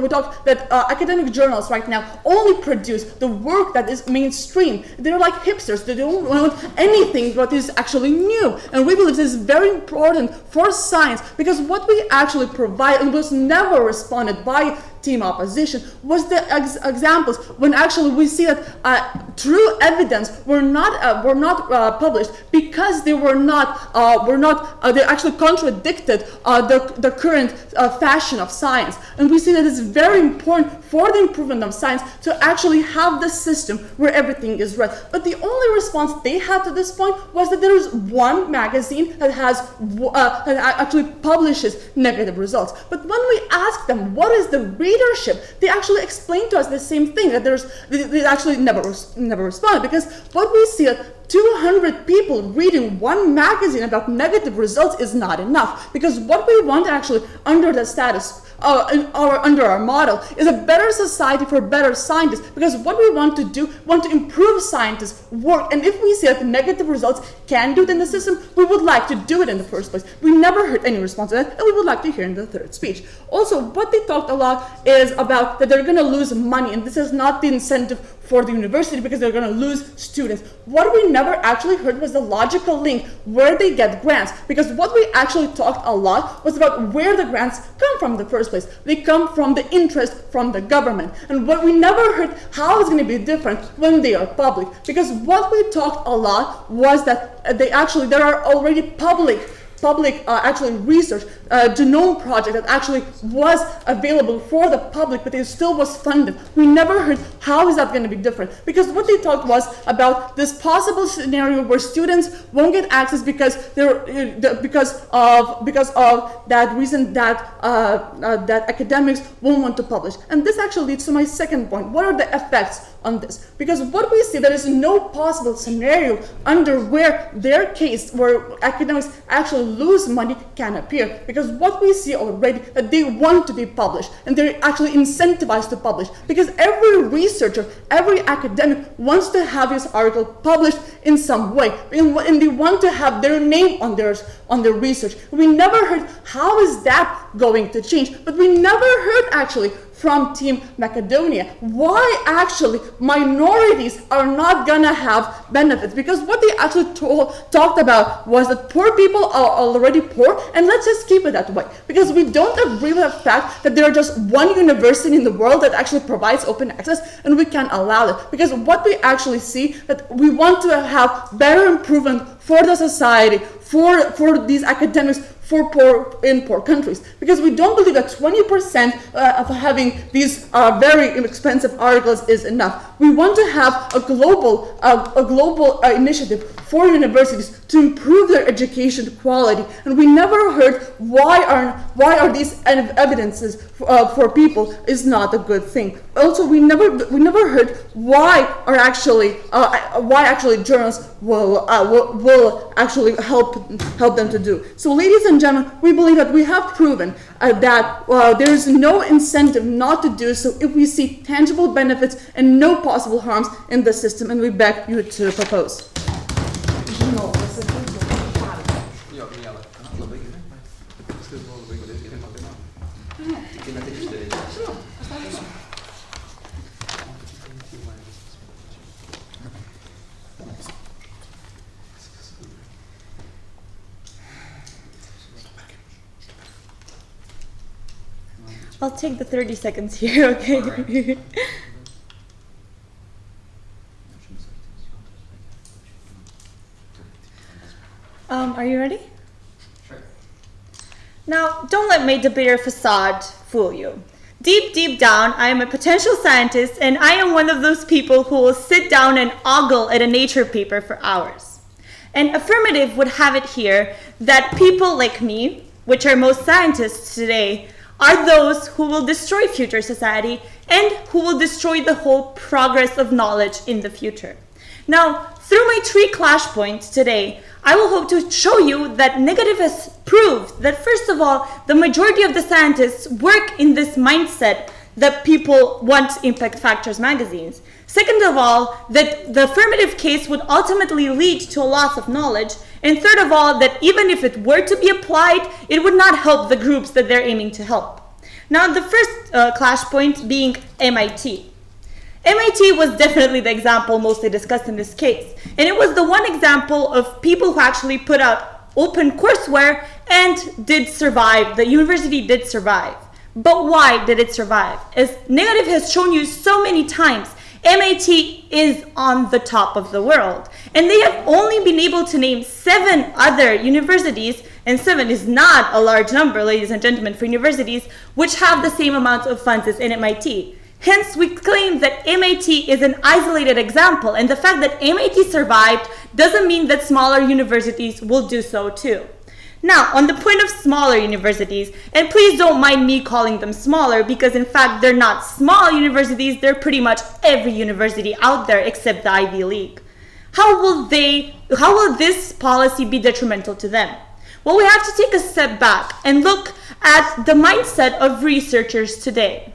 that academic journals right now only produce the work that is mainstream. They're like hipsters. They don't want anything that is actually new. And we believe this is very important for science, because what we actually provide, and was never responded by team opposition, was the examples when actually we see that true evidence were not published because they they actually contradicted the current fashion of science. And we see that it's very important for the improvement of science to actually have the system where everything is read. But the only response they had to this point was that there is one magazine that that actually publishes negative results. But when we asked them what is the readership, they actually explained to us the same thing, that they actually never responded, because what we see that 200 people reading one magazine about negative results is not enough, because what we want actually under the status under our model is a better society for better scientists, because what we want to improve scientists' work. And if we see that the negative results can do it in the system, we would like to do it in the first place. We never heard any response to that, and we would like to hear in the third speech. Also, what they talked a lot is about that they're going to lose money, and this is not the incentive for the university, because they're going to lose students. What we never actually heard was the logical link where they get grants, because what we actually talked a lot was about where the grants come from in the first place. They come from the interest from the government. And what we never heard how it's going to be different when they are public, because what we talked a lot was that there are already public actually research, genome project that actually was available for the public, but it still was funded. We never heard how is that going to be different, because what they talked was about this possible scenario where students won't get access because of that reason that academics won't want to publish. And this actually leads to my second point. What are the effects on this? Because what we see, there is no possible scenario under where their case, where academics actually lose money, can appear. Because what we see already, that they want to be published, and they're actually incentivized to publish. Because every researcher, every academic wants to have his article published in some way, and they want to have their name on their research. We never heard how is that going to change, but we never heard actually from Team Macedonia why actually minorities are not gonna have benefits, because what they actually talked about was that poor people are already poor, and let's just keep it that way, because we don't agree with the fact that there are just one university in the world that actually provides open access, and we can't allow it, because what we actually see that we want to have better improvement for the society, for these academics, for poor countries, because we don't believe that 20% of having these very expensive articles is enough. We want to have a global initiative for universities to improve their education quality, and we never heard why are these evidences for people is not a good thing. Also, we never heard why actually journals will actually help them to do. So, ladies and gentlemen, we believe that we have proven that there is no incentive not to do so if we see tangible benefits and no possible harms in the system, and we beg you to propose. I'll take the 30 seconds here, okay? Are you ready? Sure. Now, don't let my debater facade fool you. Deep down, I am a potential scientist, and I am one of those people who will sit down and ogle at a Nature paper for hours. And Affirmative would have it here that people like me, which are most scientists today, are those who will destroy future society and who will destroy the whole progress of knowledge in the future. Now, through my 3 clash points today, I will hope to show you that Negative has proved that, first of all, the majority of the scientists work in this mindset that people want impact factors magazines. Second of all, that the Affirmative case would ultimately lead to a loss of knowledge. And third of all, that even if it were to be applied, it would not help the groups that they're aiming to help. Now, the first clash point being MIT. MIT was definitely the example mostly discussed in this case. And it was the one example of people who actually put out open courseware and did survive. The university did survive. But why did it survive? As Negative has shown you so many times, MIT is on the top of the world. And they have only been able to name 7 other universities, and 7 is not a large number, ladies and gentlemen, for universities, which have the same amount of funds as MIT. Hence, we claim that MIT is an isolated example, and the fact that MIT survived doesn't mean that smaller universities will do so too. Now, on the point of smaller universities, and please don't mind me calling them smaller, because in fact they're not small universities, they're pretty much every university out there except the Ivy League. How will this policy be detrimental to them? Well, we have to take a step back and look at the mindset of researchers today.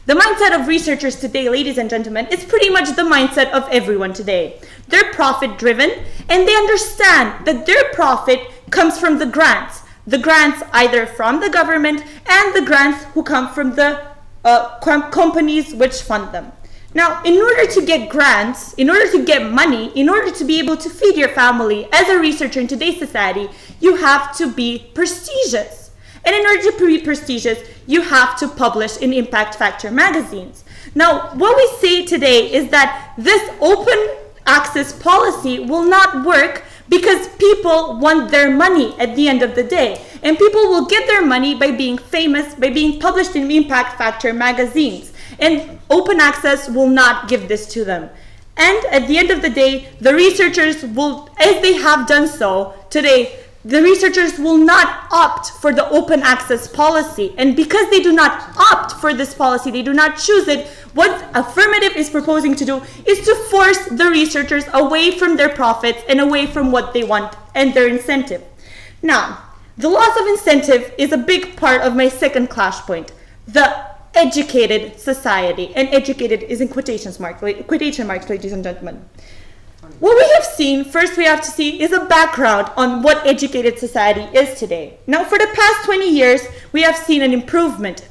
The mindset of researchers today, ladies and gentlemen, is pretty much the mindset of everyone today. They're profit-driven, and they understand that their profit comes from the grants. The grants either from the government and the grants who come from the companies which fund them. Now, in order to get grants, in order to get money, in order to be able to feed your family as a researcher in today's society, you have to be prestigious. And in order to be prestigious, you have to publish in impact factor magazines. Now, what we say today is that this open access policy will not work because people want their money at the end of the day. And people will get their money by being famous, by being published in impact factor magazines. And open access will not give this to them. And at the end of the day, the researchers will, as they have done so today, the researchers will not opt for the open access policy. And because they do not opt for this policy, they do not choose it, what Affirmative is proposing to do is to force the researchers away from their profits and away from what they want and their incentive. Now, the loss of incentive is a big part of my second clash point, the educated society. And educated is in quotation marks, ladies and gentlemen. What we have seen, first we have to see, is a background on what educated society is today. Now, for the past 20 years, we have seen an improvement.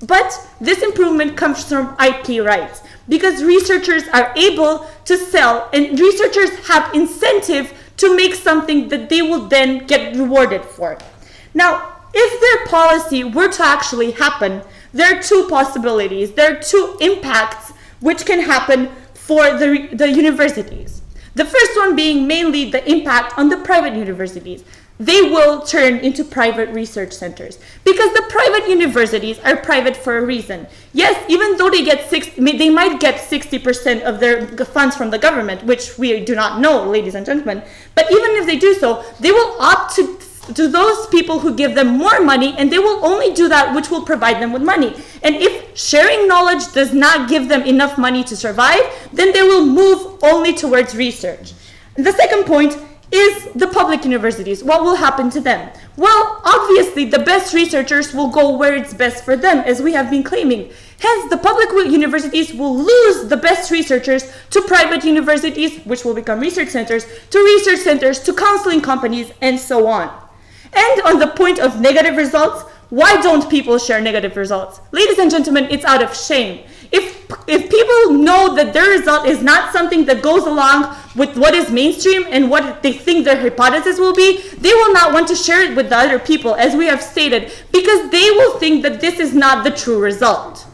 But this improvement comes from IP rights. because researchers are able to sell and researchers have incentive to make something that they will then get rewarded for. Now, if their policy were to actually happen, there are two possibilities. There are two impacts which can happen for the universities. The first one being mainly the impact on the private universities. They will turn into private research centers because the private universities are private for a reason. Yes, even though they might get 60% of their funds from the government, which we do not know, ladies and gentlemen, but even if they do so, they will opt to those people who give them more money, and they will only do that which will provide them with money. And if sharing knowledge does not give them enough money to survive, then they will move only towards research. The second point is the public universities. What will happen to them? Well, obviously, the best researchers will go where it's best for them, as we have been claiming. Hence, the public universities will lose the best researchers to private universities, which will become research centers, to counseling companies, and so on. And on the point of negative results, why don't people share negative results? Ladies and gentlemen, it's out of shame. If people know that their result is not something that goes along with what is mainstream and what they think their hypothesis will be, they will not want to share it with the other people, as we have stated, because they will think that this is not the true result.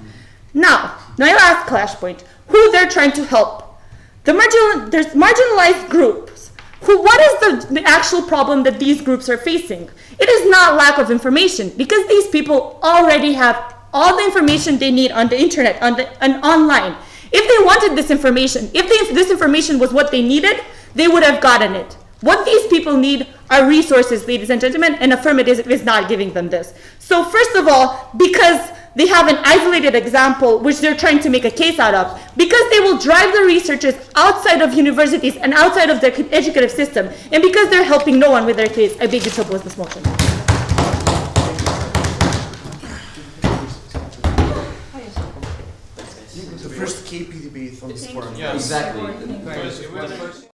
Now, my last clash point, who they're trying to help. There's marginalized groups. What is the actual problem that these groups are facing? It is not lack of information, because these people already have all the information they need on the internet and online. If they wanted this information, if this information was what they needed, they would have gotten it. What these people need are resources, ladies and gentlemen, and Affirmative is not giving them this. So first of all, because they have an isolated example which they're trying to make a case out of, because they will drive the researchers outside of universities and outside of their educative system, and because they're helping no one with their case, I beg you to oppose this motion. The first KP debate on this forum. Yes. Exactly.